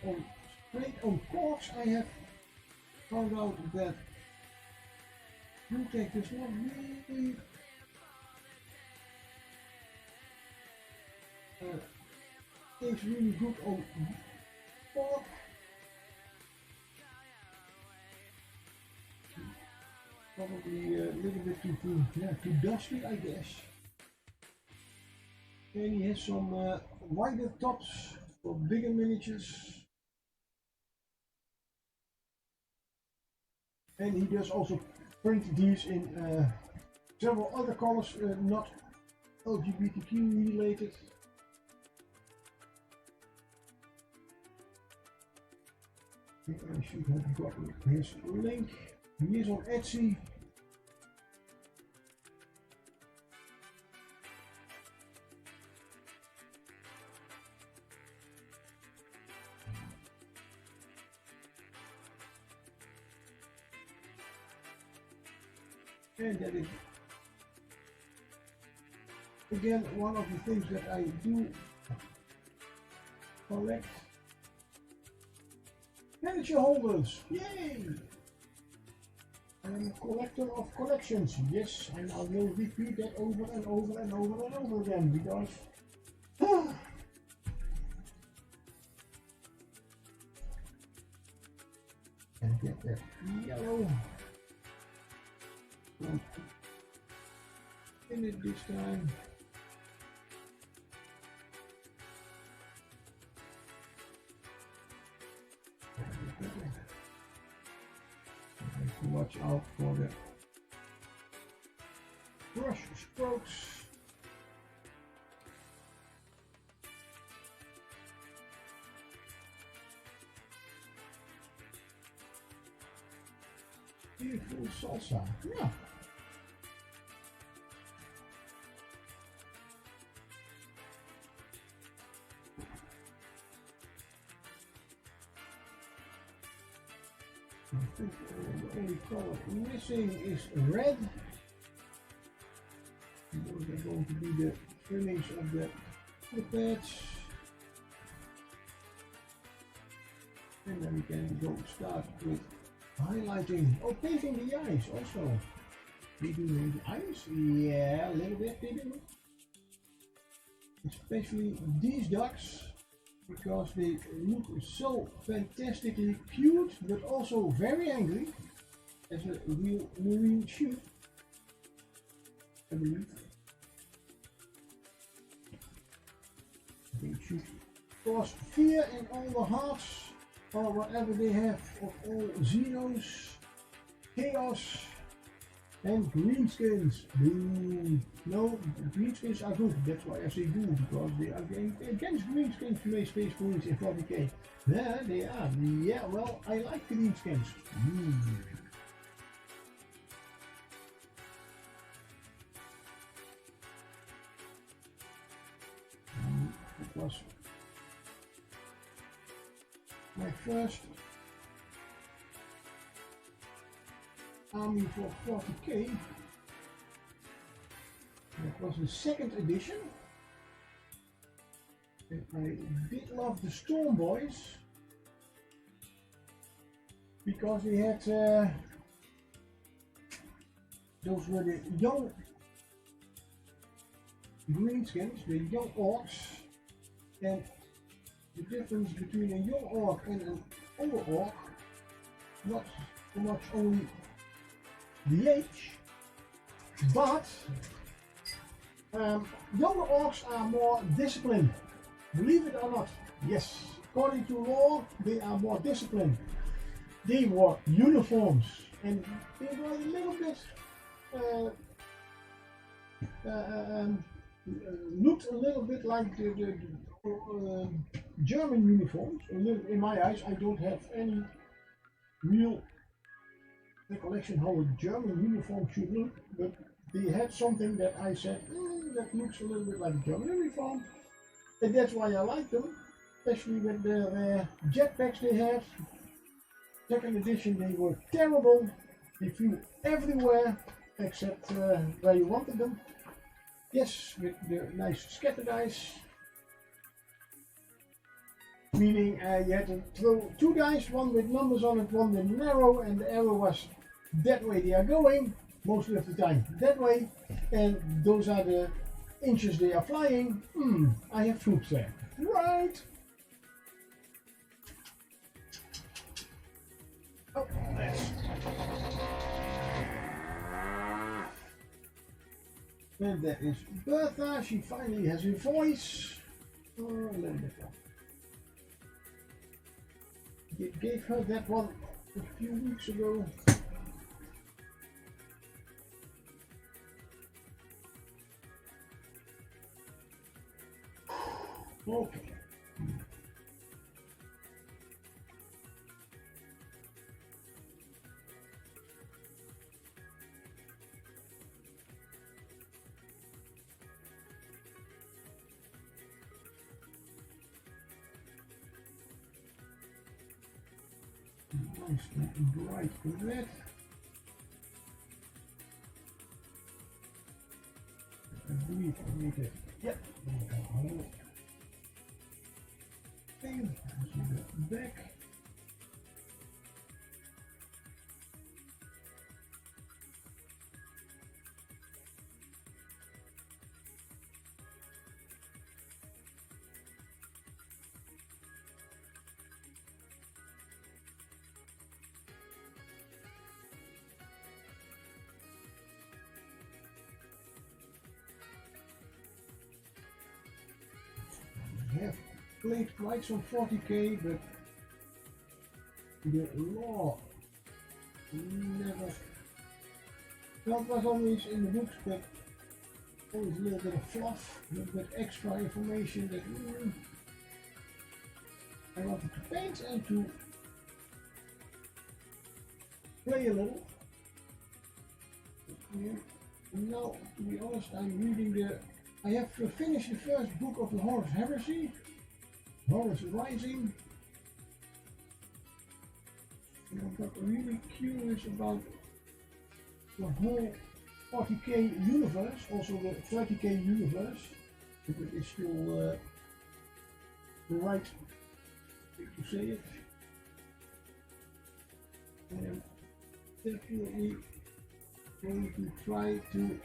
On straight on corks, I have found out that blue tack does not really tastes really good on cork. Probably a little bit too dusty, I guess. And he has some wider tops for bigger miniatures. And he does also print these in several other colors, not LGBTQ related. I think I should have gotten his link. He is on Etsy. And that is again, one of the things that I do collect. Miniature holders, yay! I'm a collector of collections. Yes, and I will repeat that over and over and over and over again because and get that yellow in it this time. Have to watch out for the brush strokes. Beautiful salsa. Yeah. I think the only color missing is red. Those are going to be the finish of the patch. And then we can go start with highlighting. Oh, painting the eyes also. We do the eyes? Yeah, a little bit maybe. Especially these ducks, because they look so fantastically cute, but also very angry, as a real marine should, I believe. They should cause fear in all the hearts, or whatever they have, of all Xenos, Chaos, and Greenskins. Boo! No, Greenskins are good. That's why I say boo, because they are against Greenskins to make Space Marines in 40k. Yeah, they are. Yeah, well, I like Greenskins. It was my first army for 40k. That was the second edition. And I did love the Storm Boys because they had those were the young Greenskins, the young orcs, and the difference between a young orc and an older orc, not so much only the age, but younger orcs are more disciplined. Believe it or not, yes, according to law, they are more disciplined. They wore uniforms and they were a little bit looked a little bit like the German uniforms. In my eyes, I don't have any real recollection how a German uniform should look, but they had something that I said, that looks a little bit like a German uniform, and that's why I like them, especially with the jetpacks they have. Second edition, they were terrible. They flew everywhere except where you wanted them. Yes, with the nice scattered dice, meaning you had to throw two dice, one with numbers on it, one with an arrow, and the arrow was that way they are going, mostly of the time that way, and those are the inches they are flying. I have troops there, right? Oh, nice. And that is Bertha. She finally has a voice. A little bit more. Gave her that one a few weeks ago. Okay. Nice and bright red. believe I need it. Yep. Whole thing. See the back. I have played quite some 40k, but the law never. Well, it was always in the books, but always a little bit of fluff, a little bit extra information that I wanted to paint and to play a little. Yeah. Now, to be honest, I'm reading the. I have finished the first book of the Horus Heresy, Horus Rising. And I got really curious about the whole 40k universe, also the 30k universe, if it is still the right way to say it. I am definitely going to try to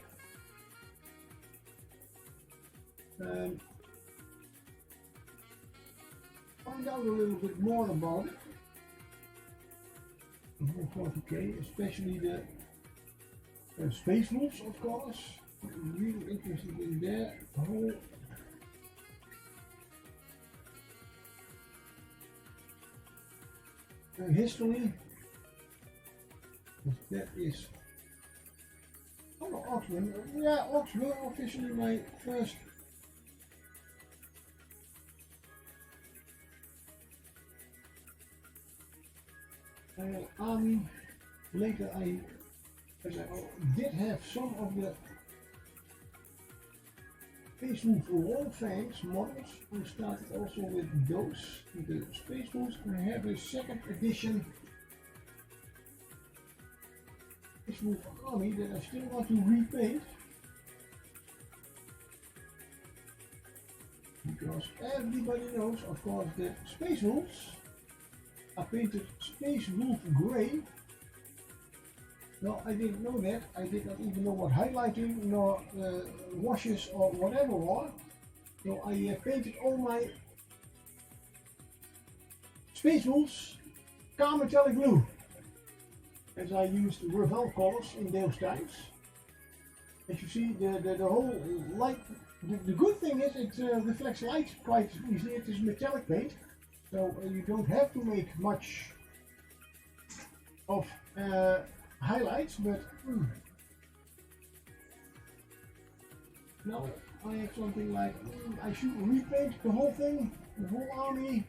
find out a little bit more about it. The whole 40k, especially the Space Wolves, of course. I'm really interested in their whole history. That is. Oh, Oxman. Yeah, Ox were officially my first. Army. Later, as I did have some of the Space Wolf Wall Fangs models. I started also with those, the Space Wolves. I have a second edition Space Wolf Army that I still want to repaint. Because everybody knows, of course, that Space Wolves are painted Space Wolf Grey. No, I didn't know that. I did not even know what highlighting nor washes or whatever was. So I painted all my Space Wolves car metallic blue, as I used Revell colors in those times. As you see, the whole light. The good thing is it reflects light quite easily. It is metallic paint, so you don't have to make much of highlights, but now I have something like I should repaint the whole thing, the whole army.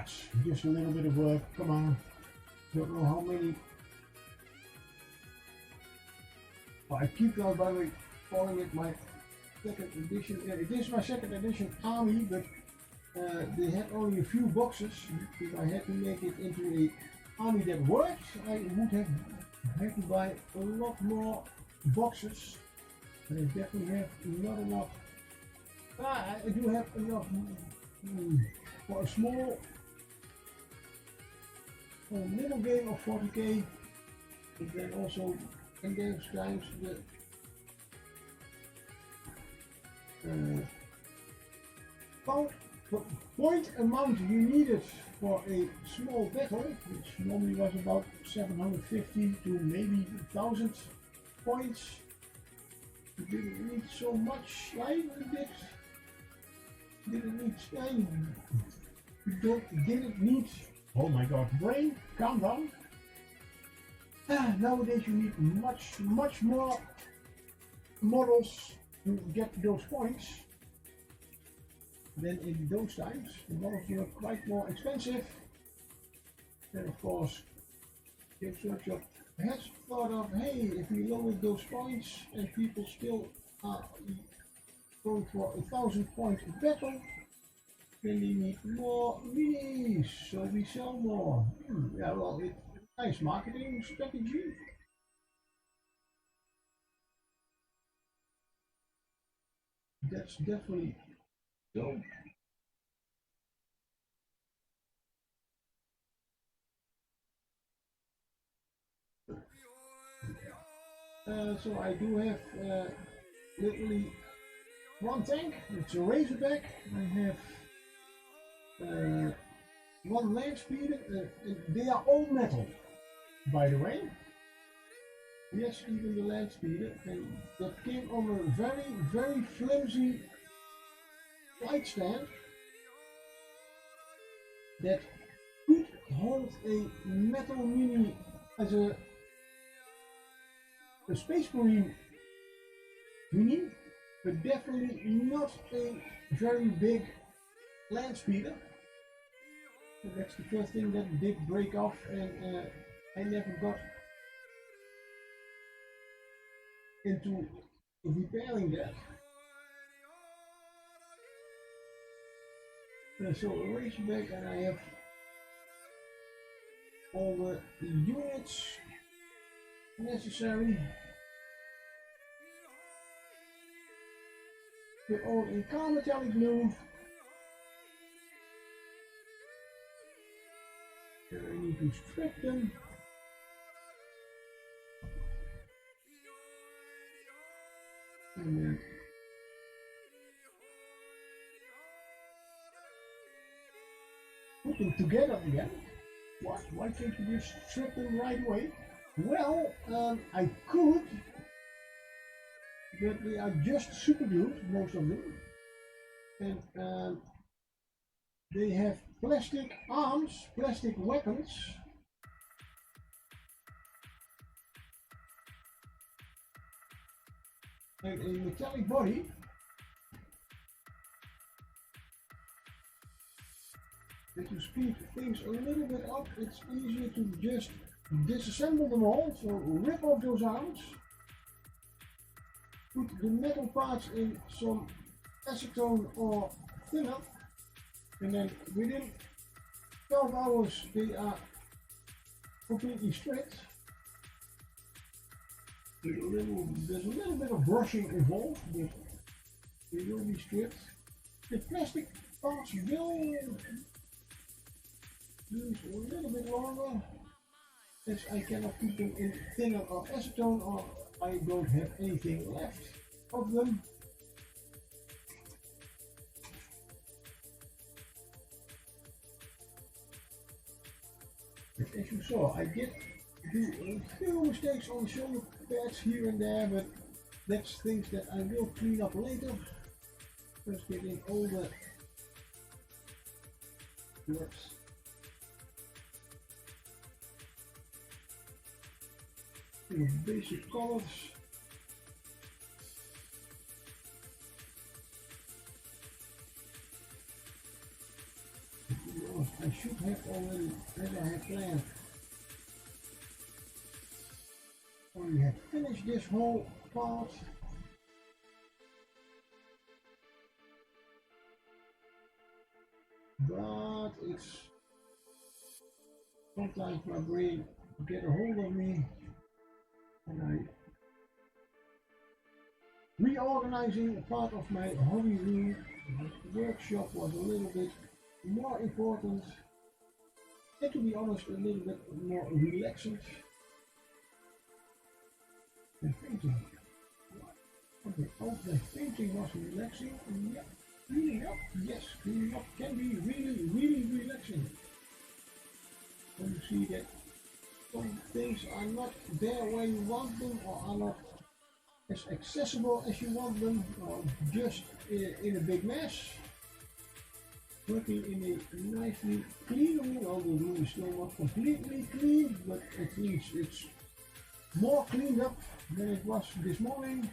It's just a little bit of work. Come on, don't know how many. Well, I keep on, by the way, calling it my second edition. Yeah, it is my second edition army, but they had only a few boxes. If I had to make it into a army that works, I would have had to buy a lot more boxes. And I definitely have not enough. I do have enough for a small little game of 40k. But then also in those times the point amount you needed for a small battle, which normally was about 750 to maybe 1000 points. You didn't need so much slime with it. Didn't need slime. You didn't need. Oh my god, brain, calm down. Nowadays you need much more models to get those points than in those times. The models were quite more expensive. Then of course, Game Workshop has thought of, hey, if we lower those points and people still are going for 1000 points battle, then they need more minis, so we sell more. Yeah, well, it's a nice marketing strategy. that's definitely so. So I do have literally one tank. It's a Razorback. I have one land speeder. They are all metal, by the way. Yes, even the land speeder. And that came on a very, very flimsy light stand that could hold a metal mini as a Space Marine mini, but definitely not a very big land speeder. So that's the first thing that did break off, and I never got into repairing that. So a Razorback, and I have all the units necessary. They're all in car metallic blue. And I need to strip them. And then put them together again. Why can't you just strip them right away? Well, I could, but they are just super glued, most of them. And they have plastic arms, plastic weapons. And a metallic body. And to speed things a little bit up, it's easier to just disassemble them all. So rip off those arms, put the metal parts in some acetone or thinner, and then within 12 hours they are completely stripped. There's a little bit of brushing involved, but they will be stripped. The plastic parts will use a little bit longer, as I cannot put them in thinner or acetone, or I don't have anything left of them. But as you saw, I did do a few mistakes on shoulder pads here and there, but that's things that I will clean up later. First getting all the works. The basic colors. I should have already, as I had planned, already had finished this whole part. But it's sometimes my brain get a hold of me, and I reorganizing a part of my hobby room. The workshop was a little bit more important, and to be honest, a little bit more relaxing. The painting. Okay, oh, the painting was relaxing. Yeah, cleaning up. Yes, cleaning up can be really, really relaxing. When you see that some things are not there where you want them, or are not as accessible as you want them, or just in a big mess. Working in a nicely clean room. Well, the room is still not completely clean, but at least it's more cleaned up than it was this morning.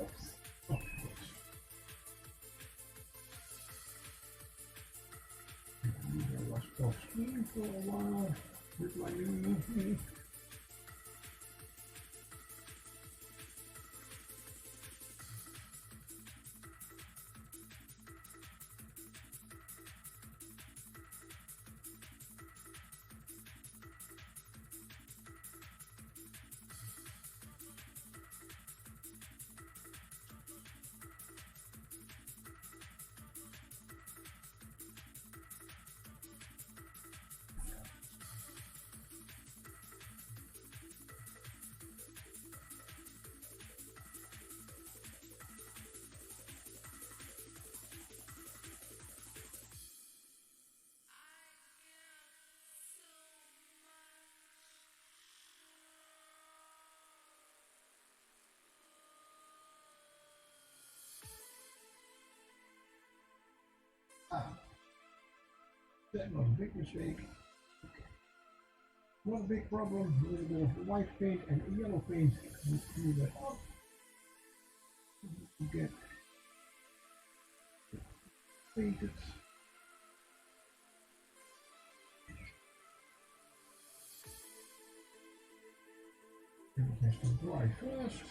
Oops. Oh, I was off screen for a while with my mini. That was a big mistake. Not a big problem. A little bit of white paint and yellow paint. Let's clear that up. Get painted. And it has to dry first.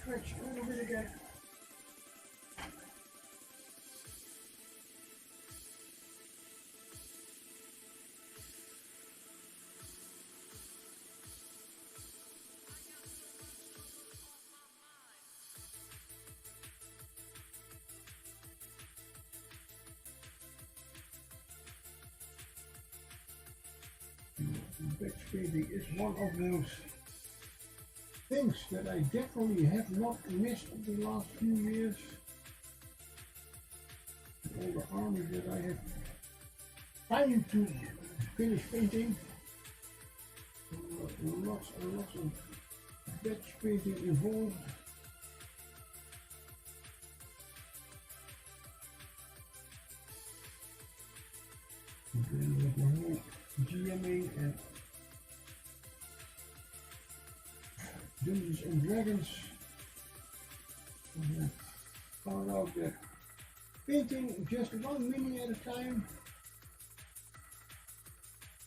Stretch a little bit again. Batch painting is one of those things that I definitely have not missed in the last few years. All the armies that I have time to finish painting. Lots and lots of batch painting involved. And then with the whole GMing and Dungeons and Dragons, I found out that painting just one mini at a time,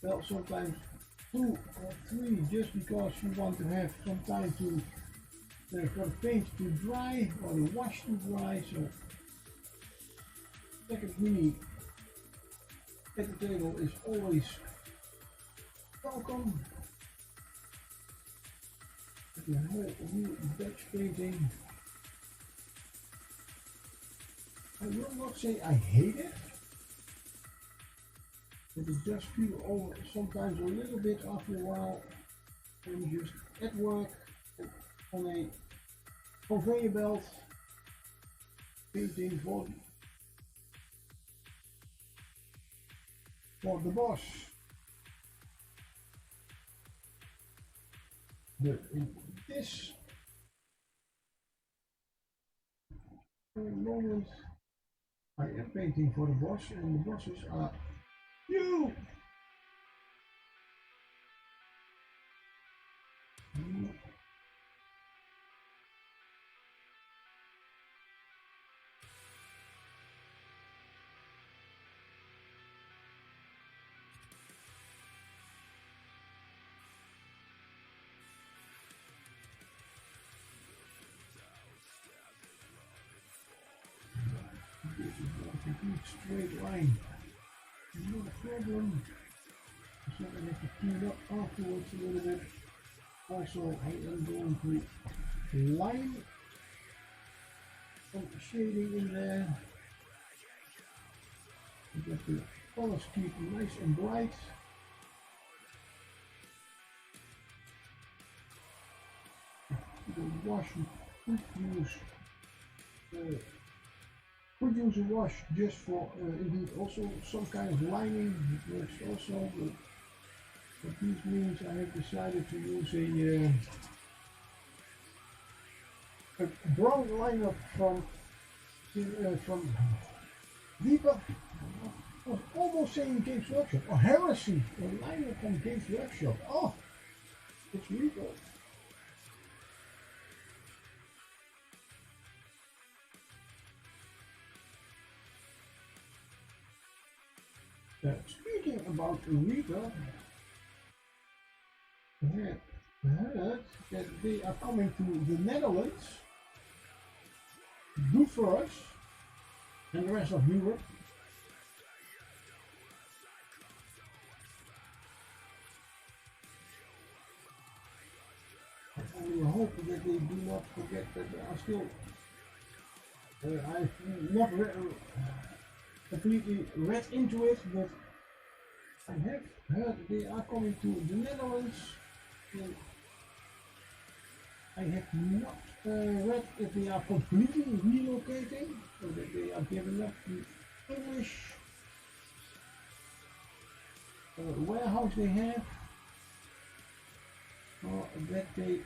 well, sometimes 2 or 3, just because you want to have some time to for the paint to dry or the wash to dry. So second mini at the table is always welcome. The whole new batch painting, I will not say I hate it, but it does feel over sometimes a little bit after a while when you're just at work on a conveyor belt painting for the boss. But in this moment, I am painting for the boss, and the bosses are you. This is like a good straight line. Not a problem. It's not going to have to clean up afterwards a little bit. Also, I am going to line some shading in there. So that the colors keep nice and bright. The wash could use a wash just for indeed also some kind of lining. It works also, but this means I have decided to use a brown liner from Deeper. I was almost saying Games Workshop or Heresy, a liner from Games Workshop. Oh, it's Reaper. Speaking about Reaper, I heard that they are coming to the Netherlands, good for us, and the rest of Europe. I only hope that they do not forget that there are still, I've not completely read into it, but I have heard they are coming to the Netherlands. I have not read if they are completely relocating, or that they are giving up the English warehouse they have, or that they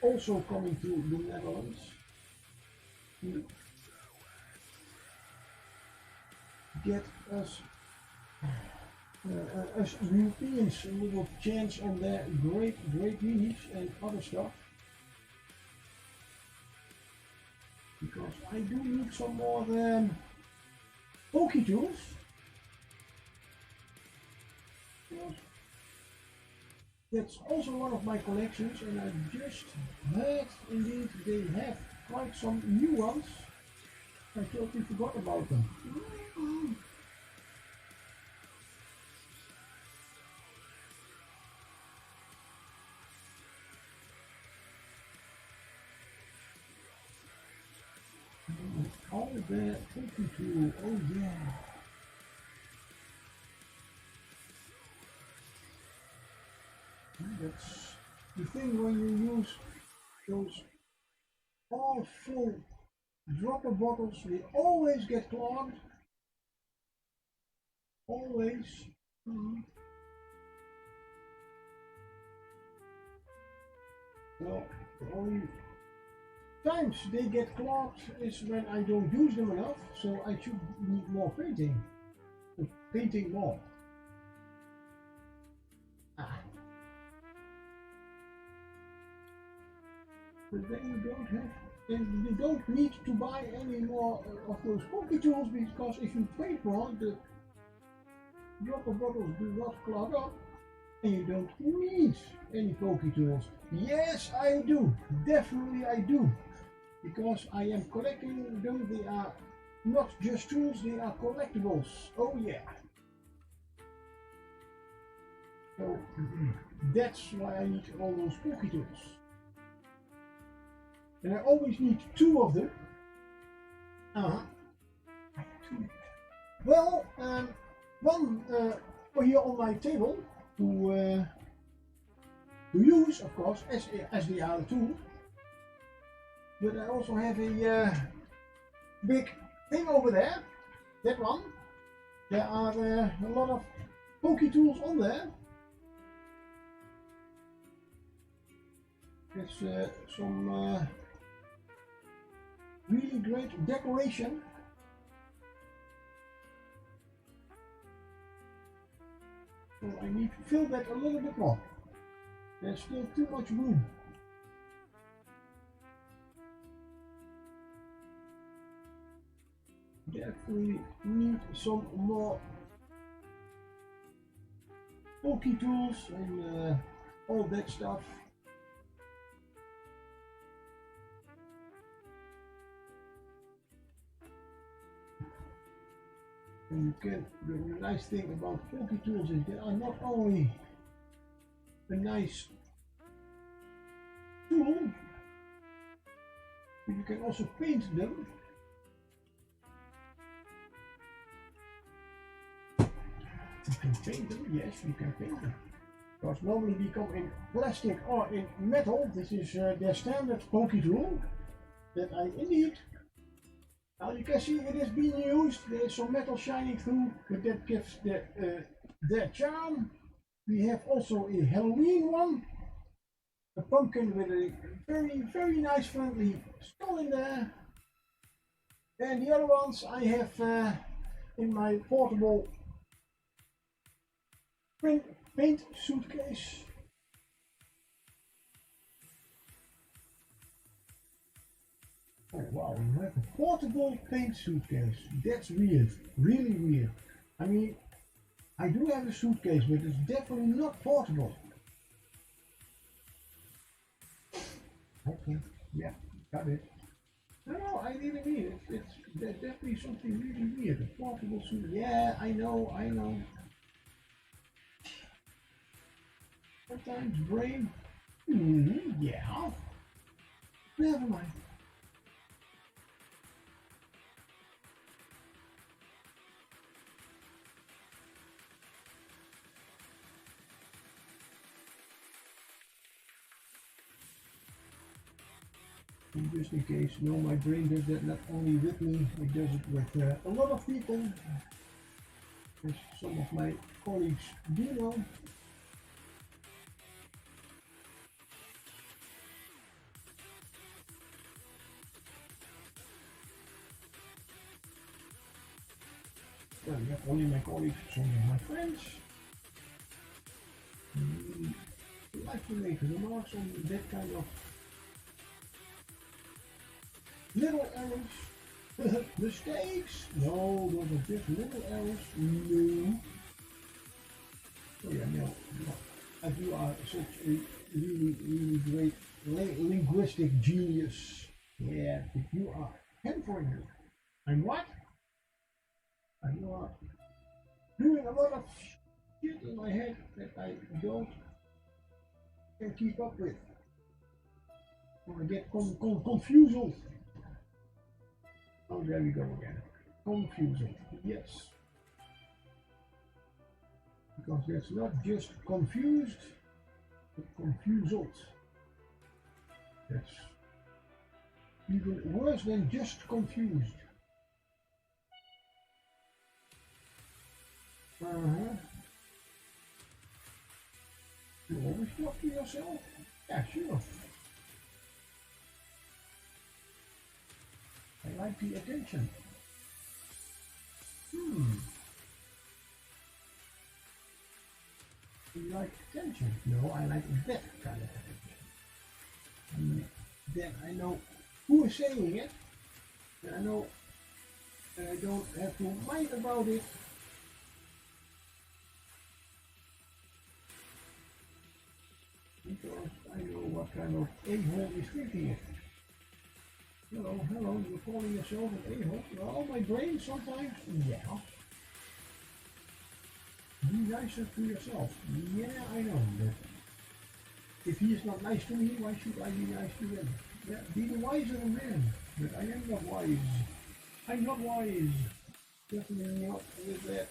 also coming to the Netherlands. To get us Europeans a little chance on their great leaves and other stuff. Because I do need some more pokey tools. That's also one of my collections, and I just heard indeed they have quite some new ones. I totally forgot about them. All the pokey tool, oh yeah. That's the thing when you use those all full dropper bottles, they always get clogged. Always. Well, the only times they get clogged is when I don't use them enough, so I should need more painting. Painting more. But then you don't have, and you don't need to buy any more of those pokey tools, because if you paint more, the dropper bottles do not clog up, and you don't need any pokey tools. Yes, I do. Definitely I do. Because I am collecting them. They are not just tools, they are collectibles. Oh yeah. So that's why I need all those pokey tools. And I always need 2 of them. Well, one here on my table to use, of course, as they are a tool. But I also have a big thing over there. That one. There are a lot of pokey tools on there. It's some really great decoration. So I need to fill that a little bit more. There's still too much room. Definitely need some more pokey tools and all that stuff. And you can, the nice thing about pokey tools is they are not only a nice tool, but you can also paint them. You can paint them, yes, you can paint them. Because normally they come in plastic or in metal. This is their standard pokey tool that I indeed. Now you can see it is being used. There is some metal shining through, but that gives the charm. We have also a Halloween one, a pumpkin with a very nice friendly skull in there. And the other ones I have in my portable paint suitcase. Oh wow, you have a portable paint suitcase. That's weird, really weird. I mean, I do have a suitcase, but it's definitely not portable. Okay, yeah, got it. No, I really mean it. It's definitely something really weird. A portable suitcase. Yeah, I know. Sometimes brain. Yeah. Never mind. Just in case, no, my brain does that not only with me, it does it with a lot of people, as some of my colleagues do know. Well, not only my colleagues, some of my friends. I like to make remarks on that kind of little errors. Mistakes? No, those are just little errors. No. Oh yeah, no. As you are such a really great linguistic genius. Yeah, but you are hampering. I'm what? And you are doing a lot of shit in my head that I don't can keep up with. Or I get confused. Oh, there we go again. Confusing. Yes. Because that's not just confused, but confused. That's even worse than just confused. You always talk to yourself? Yeah, sure. I like the attention. You like attention? No, I like that kind of attention. And then I know who is saying it, and I know that I don't have to mind about it. Because I know what kind of a-hole is thinking it. Hello, you're calling yourself an a-hole? Well, my brain sometimes, yeah. Be nicer to yourself. Yeah, I know, but if he is not nice to me, why should I be nice to him? Yeah, be the wiser man. But I am not wise. I'm not wise. Definitely not with that.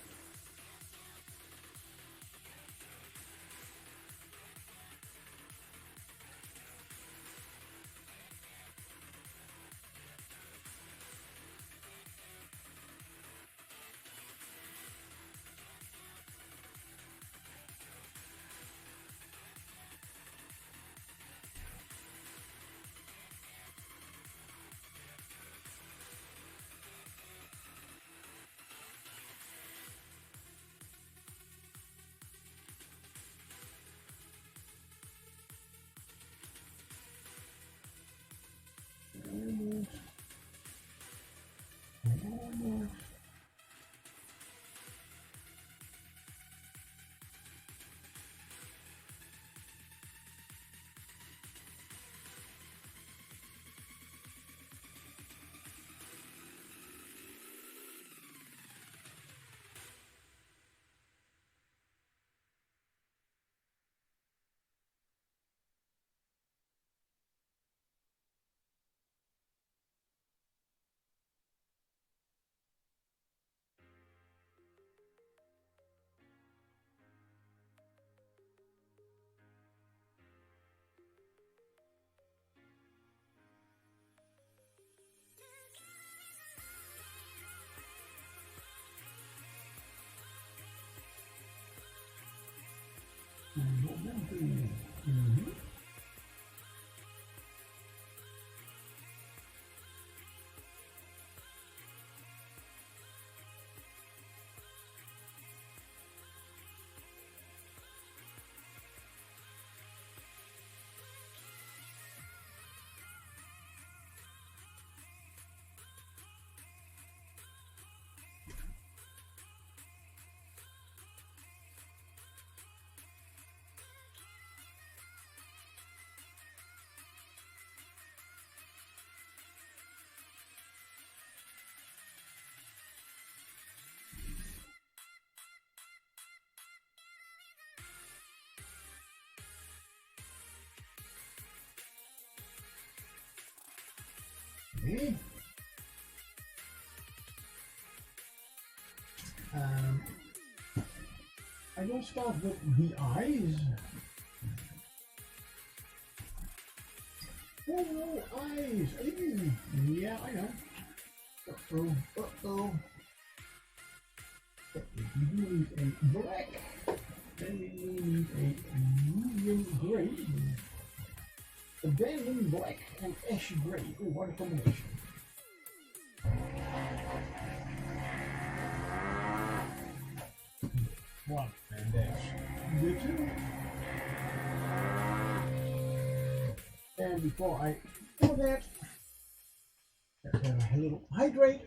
Almost. Okay. I will start with the eyes. Oh, eyes. Hey. Yeah, I know. Uh-oh, uh-oh. We need a black. Then we need a medium gray. Abandoned black and ash gray. Oh, what a combination. One, and that's the two. And before I do that, let's have a little hydrate.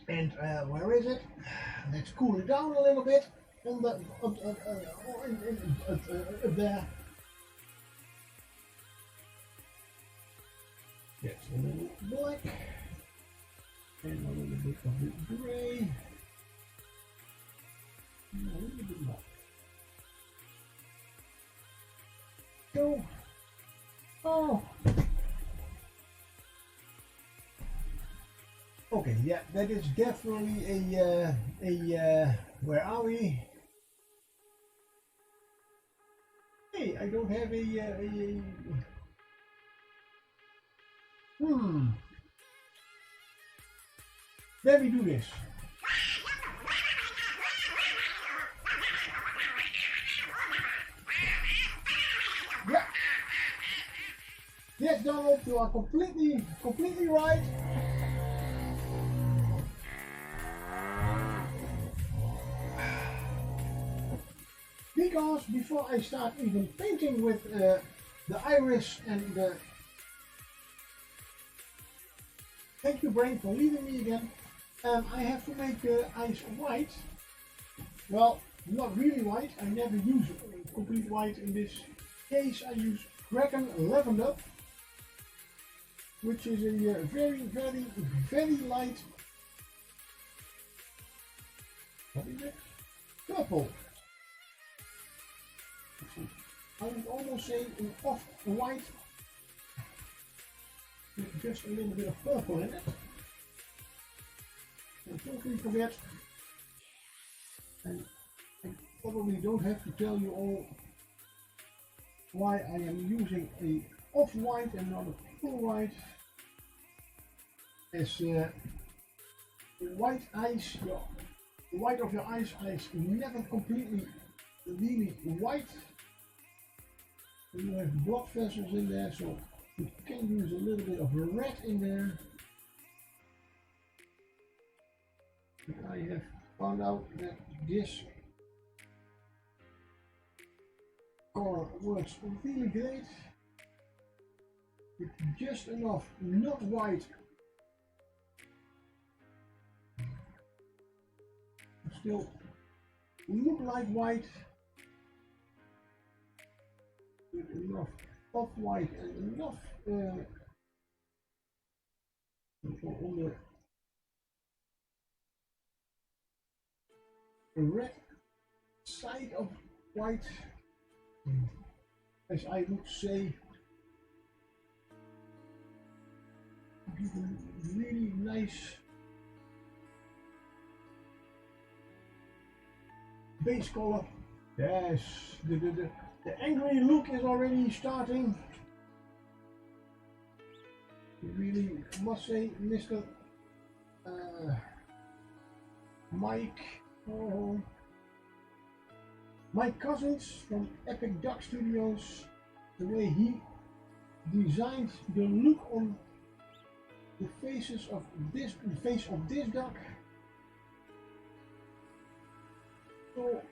And where is it? Let's cool it down a little bit on the up there. Get a little black and a little bit of the gray. And a little bit more. Go. Oh. Okay, yeah, that is definitely a where are we? Hey, I don't have a Let me do this. Yeah. Yes, Donald, you are completely right. Because before I start even painting with the iris and the... Thank you, brain, for leaving me again. I have to make the eyes white. Well, not really white. I never use complete white in this case. I use Kraken Lavender, which is a very light, what is it? Purple. I would almost say an off-white, with just a little bit of purple in it. And totally forget, and I probably don't have to tell you all why I am using a off-white and not a full white. As the white eyes, the white of your eyes is never completely really white. You have blood vessels in there, so you can use a little bit of red in there. And I have found out that this color works really great. With just enough, not white, still look like white. With enough off-white and enough on the red side of white, as I would say, give a really nice base color. Yes, the angry look is already starting. Really must say, Mr. Mike, Mike Cousins from Epic Duck Studios, the way he designed the look on the face of this duck. So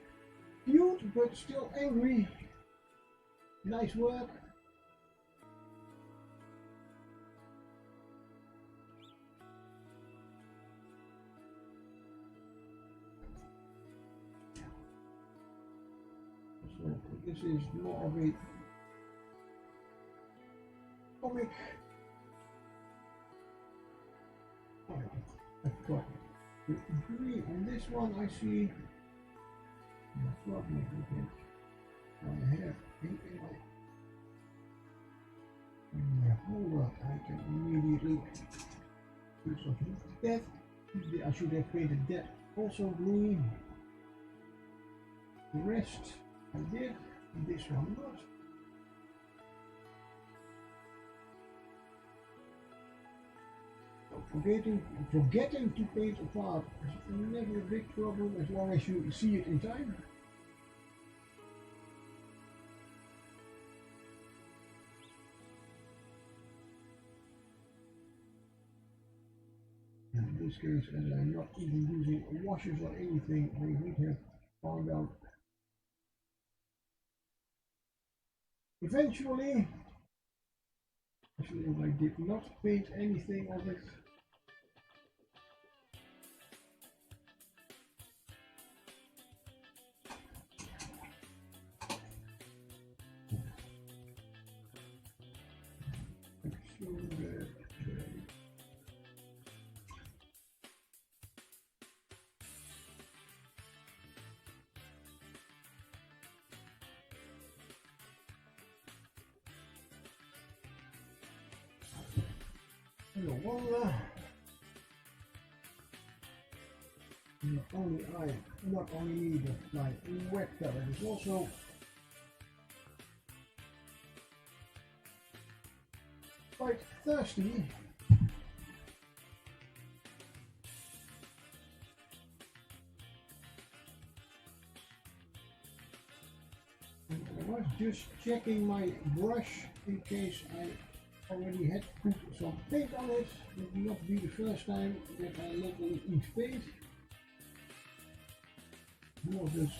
cute but still angry. Nice work. So this is more of a comic. I've got the green on this one. I see. Probably I have ink in my holder. I can immediately do something with that. I should have painted that also green. The rest I did. this one not. So forgetting to paint a part is never a big problem as long as you see it in time. In this case, as I'm not even using washers or anything, I would have found out eventually, actually if I did not paint anything of it. No wonder. Not only need my wet palette, it's also quite thirsty. And I was just checking my brush in case I already had put some paint on it. It will not be the first time that I literally eat paint. Who of us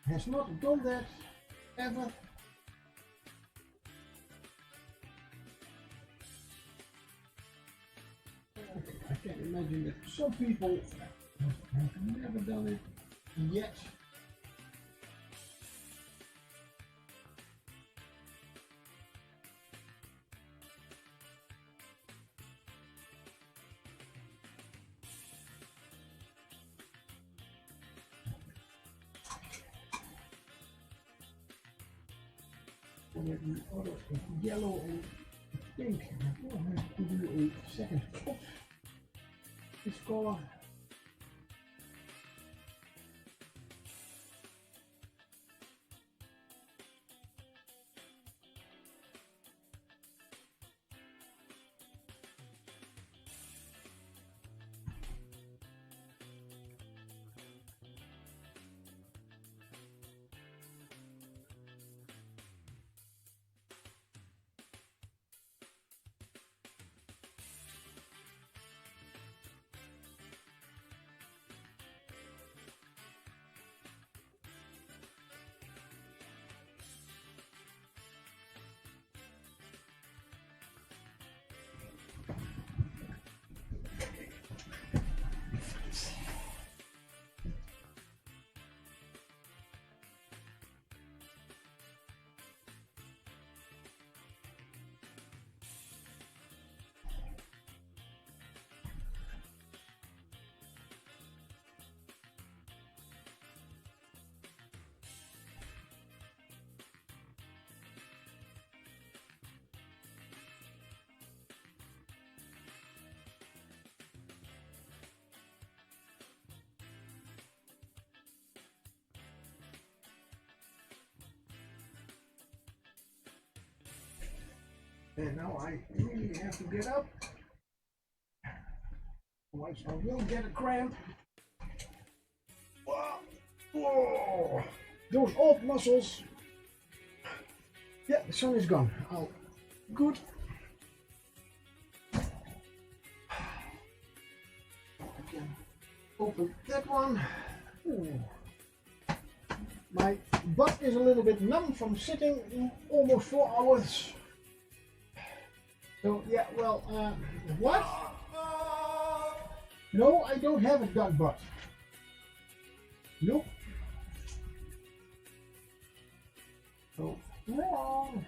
has not done that ever? Okay, I can imagine that some people have never done it yet. And then the other yellow and pink. I will have to do a second pot. This color. And now I really have to get up, otherwise I will get a cramp. Whoa. Whoa. Those old muscles. Yeah, the sun is gone. Oh, good. I can open that one. Ooh. My butt is a little bit numb from sitting almost 4 hours. So yeah, well, what? No, I don't have a duck butt. Nope. So wrong.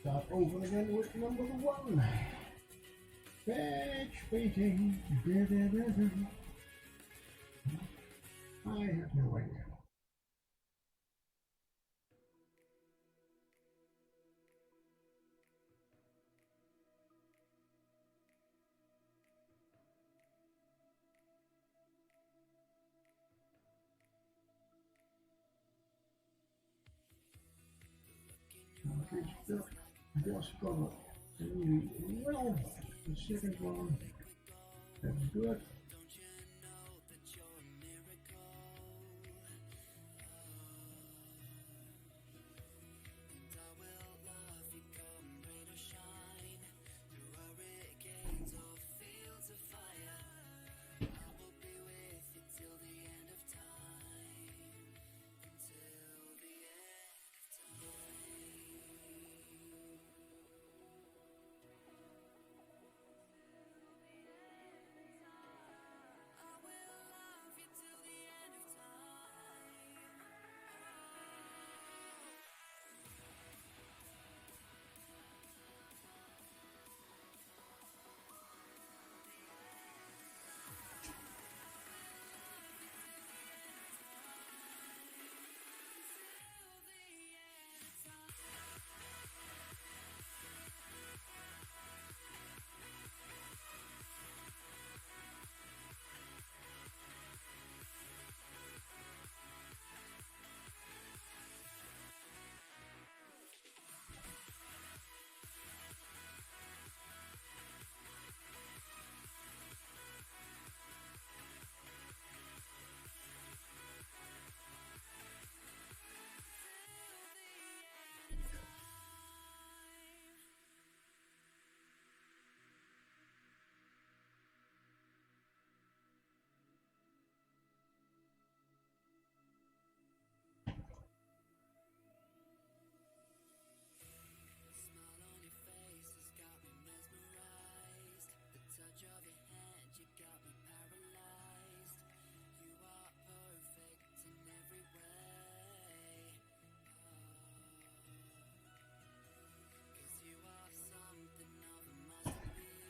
start over again with number 1. Patch painting. I have no idea. Just cover really well. The second one, that's good.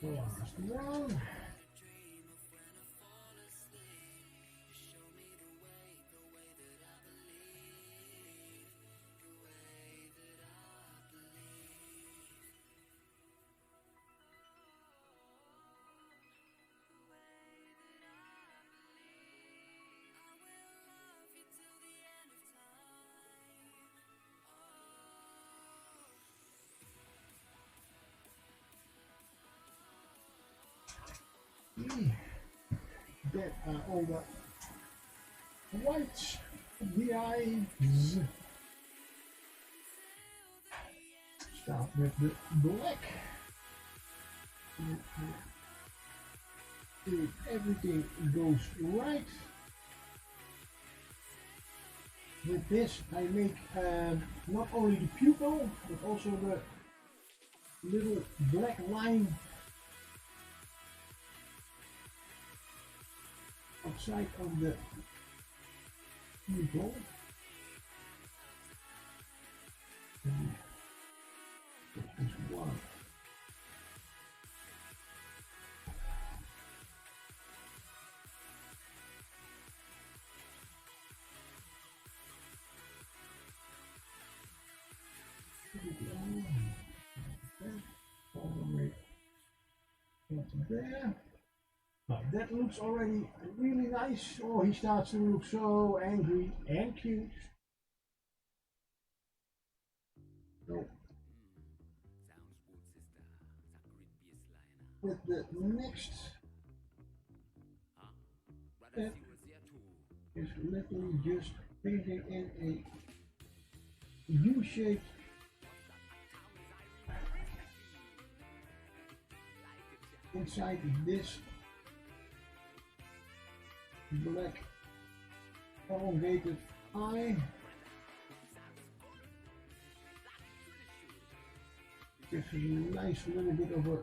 Last one. That are all the whites behind. Start with the black. If everything goes right, with this I make not only the pupil but also the little black line outside of the pupil. This one. All the way up there. Now that looks already really nice. Oh, he starts to look so angry and cute. So, with the next step is literally just painting in a U-shaped inside this black elongated eye. Gives us a nice little bit of a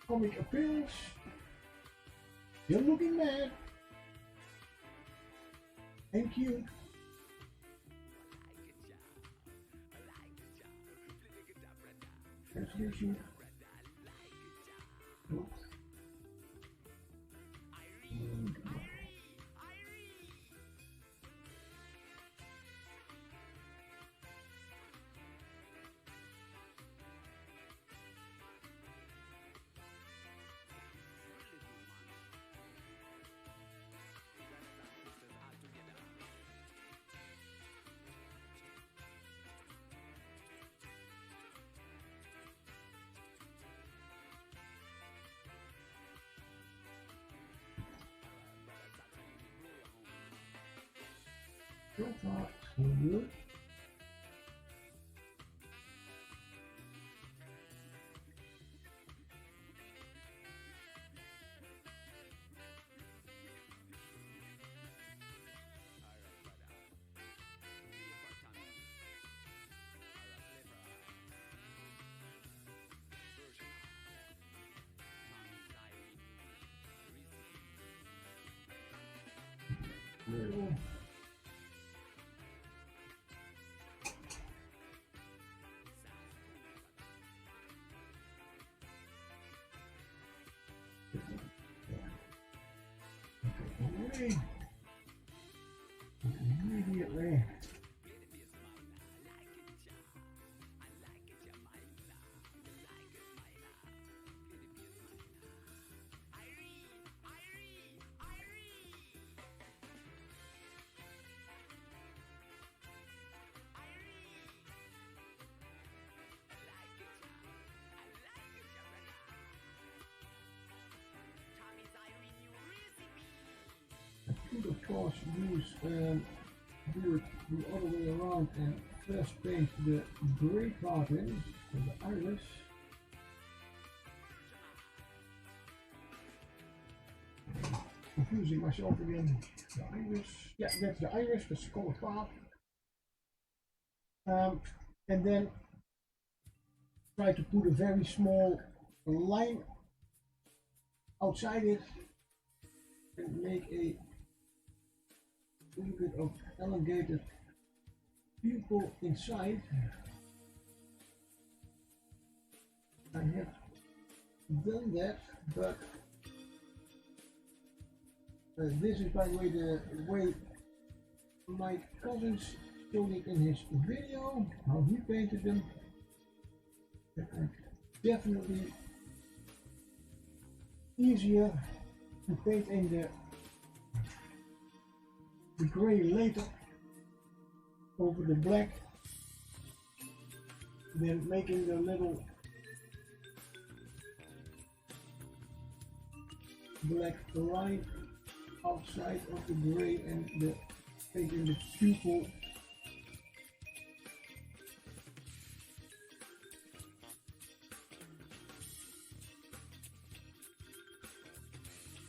comic appearance. You're looking mad and cute. distribution. Oops. So far, so good. Little. Immediately. Could of course use do it the other way around and first paint the gray part in, so the iris. Confusing myself again. The iris, yeah, that's the iris, that's the color part. And then try to put a very small line outside it and make a little bit of elongated pupil inside. I have done that, but this is, by the way my cousin showed it in his video, how he painted them. Definitely easier to paint in the gray later over the black than making the little black line outside of the gray and the painting the pupil.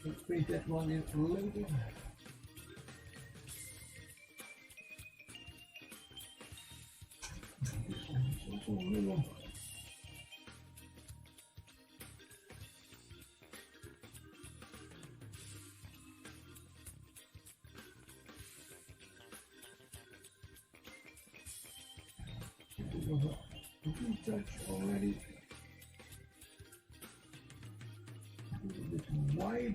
Let's paint that one in later. This one is also a little touch already. A little bit wide.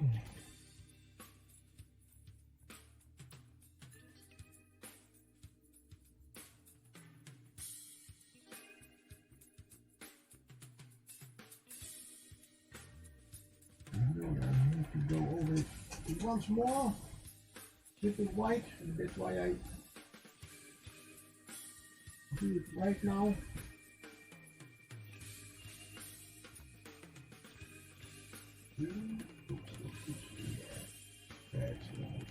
And then I have to go over it once more with the white, and that's why I do it right now. That's right.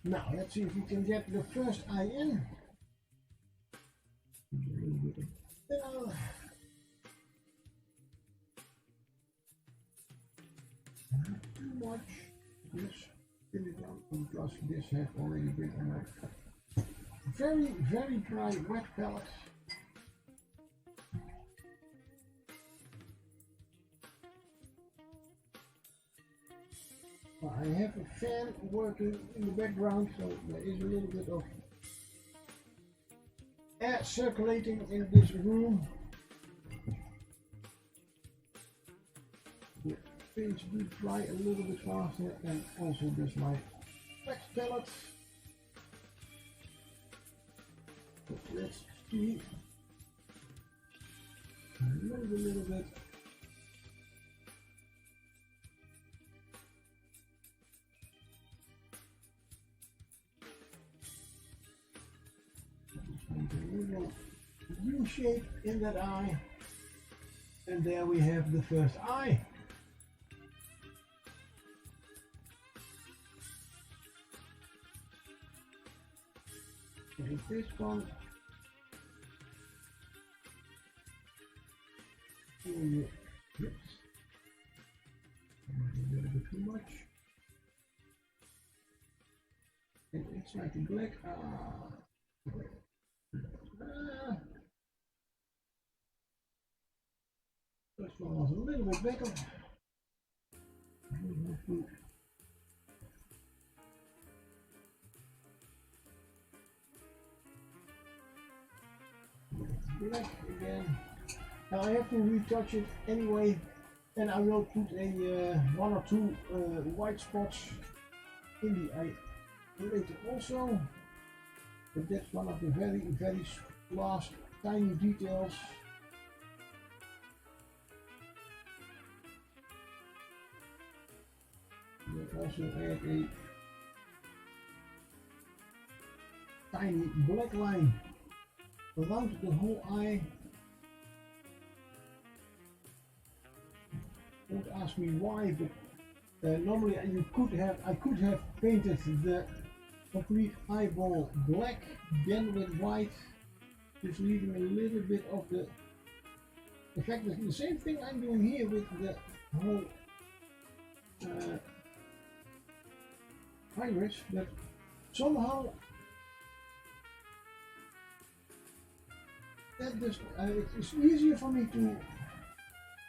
Now let's see if we can get the first eye in. A little bit of thinner. Not too much. Just fill it out because this has already been on a very dry wet palette. I have a fan working in the background, so there is a little bit of circulating in this room. The things do dry a little bit faster, and also just my wax palette. So let's see. Move a little bit. A little U shape in that eye, and there we have the first eye. And this one, oops, a little bit too much, and it's like a black. First one was a little bit bigger. Black again. Now I have to retouch it anyway, and I will put a one or two white spots in the eye later also. But that's one of the very last tiny details. We'll also add a tiny black line around the whole eye. Don't ask me why, but normally I could have painted the complete eyeball black, then with white, just leaving a little bit of the effect. The same thing I'm doing here with the whole iris, but somehow that just it's easier for me to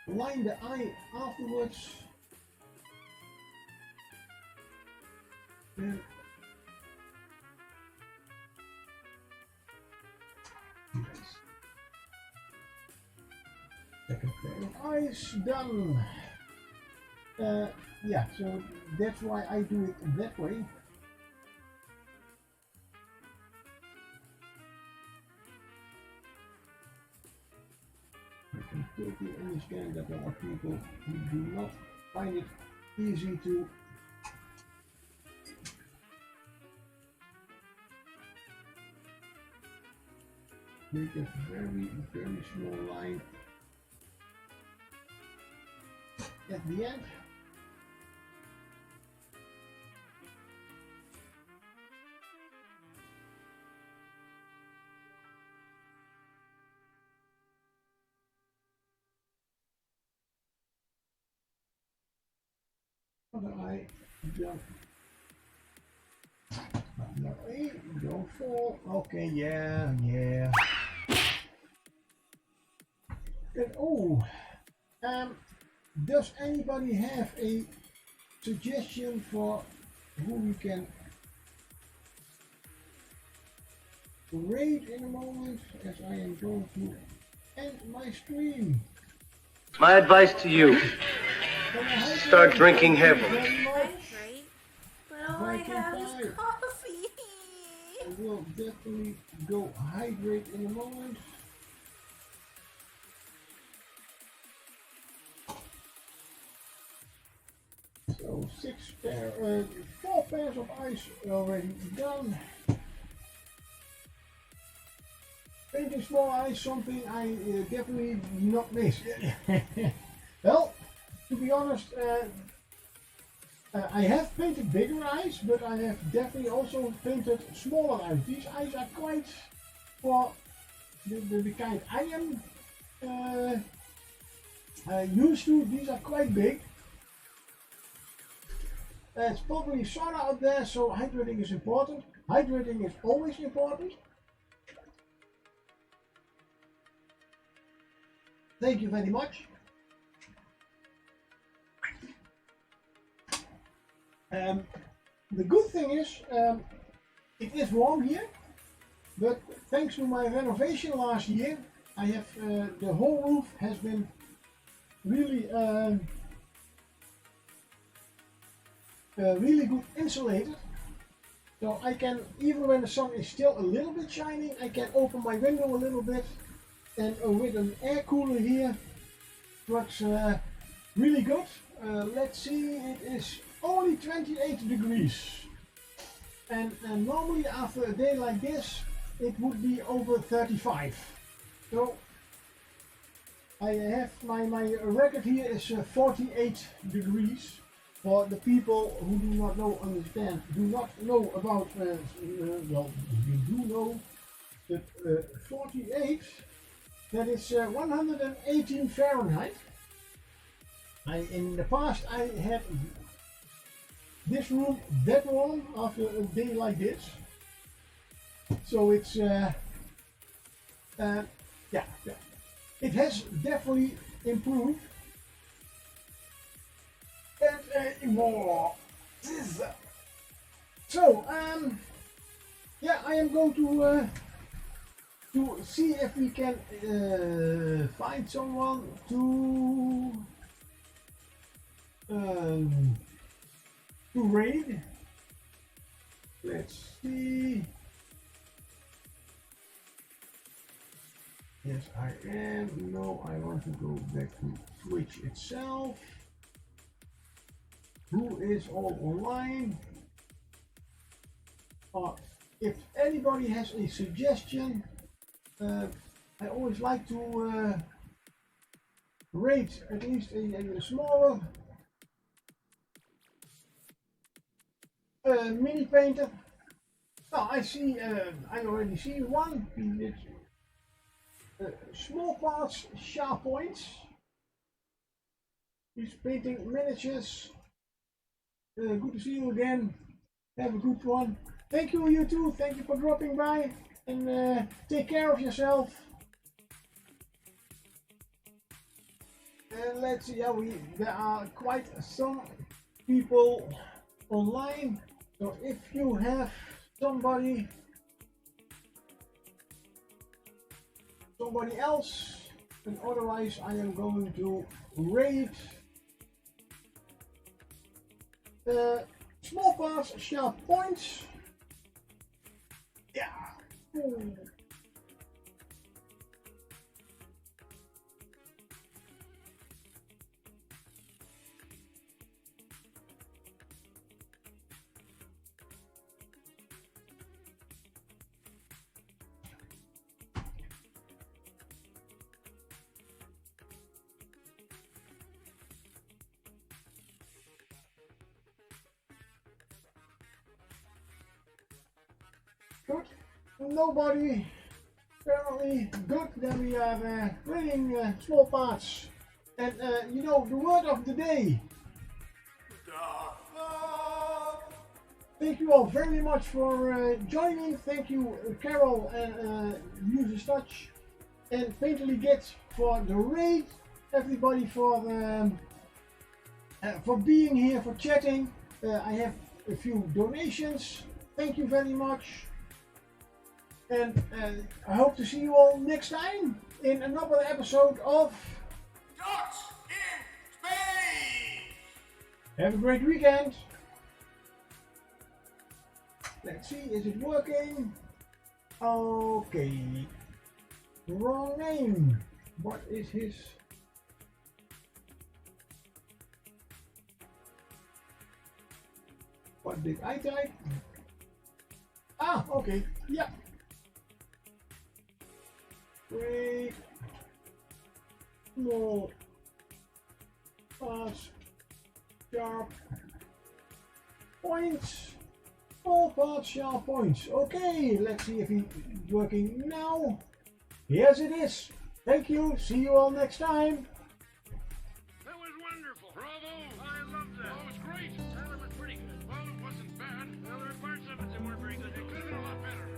line the eye afterwards. And second pair of eyes done. Yeah, so that's why I do it that way. I can totally understand that there are people who do not find it easy to make a very small line at the end. Other eye, jump. No, don't fall. Okay, yeah. And oh, does anybody have a suggestion for who we can raid in a moment, as I am going to end my stream? My advice to you, start drinking heavily. Hydrate, but all I have is coffee. I will definitely go hydrate in a moment. So 4 pairs of eyes already done. Painting small eyes, something I definitely not miss. Well, to be honest, I have painted bigger eyes, but I have definitely also painted smaller eyes. These eyes are quite, for the kind I am used to, these are quite big. It's probably sun out there, so hydrating is important. Hydrating is always important. Thank you very much. The good thing is, it is warm here. But thanks to my renovation last year, I have the whole roof has been really really good insulated. So I can, even when the sun is still a little bit shining, I can open my window a little bit, and with an air cooler here, works really good. Let's see, it is only 28 degrees. And normally after a day like this, it would be over 35. So I have my record here is 48 degrees. For the people who do not know about, well, you do know that 48, that is 118 Fahrenheit. In the past I had this room that warm after a day like this. So it's, yeah, it has definitely improved. And more. So, yeah, I am going to see if we can find someone to raid. Let's see. Yes, I am. No, I want to go back to Twitch itself. Who is all online? If anybody has a suggestion, I always like to rate at least a smaller mini painter. Oh, I see. I already see one. He did small parts, sharp points. He's painting miniatures. Good to see you again. Have a good one. Thank you, you too. Thank you for dropping by, and take care of yourself. And let's see. Yeah, there are quite some people online. So if you have somebody else, and otherwise I am going to raid. Small parts, sharp points. Yeah. Ooh. Good. Nobody. Apparently good. Then we are reading small parts. And you know, the word of the day. Thank you all very much for joining. Thank you, Carol and Users Touch and Painterly Git for the raid. Everybody for being here, for chatting. I have a few donations. Thank you very much. And I hope to see you all next time in another episode of Ducks in Space! Have a great weekend. Let's see, is it working? Okay. Wrong name. What is his? What did I type? Ah, okay. Yeah. Great. Small. Fast. Sharp. Points. Small parts, sharp points. Okay, let's see if it's working now. Yes, it is. Thank you. See you all next time. That was wonderful. Bravo. I loved that. Oh, it was great. Well, it was pretty good. Well, it wasn't bad. Well, there were parts of it that weren't very good. It could have been a lot better.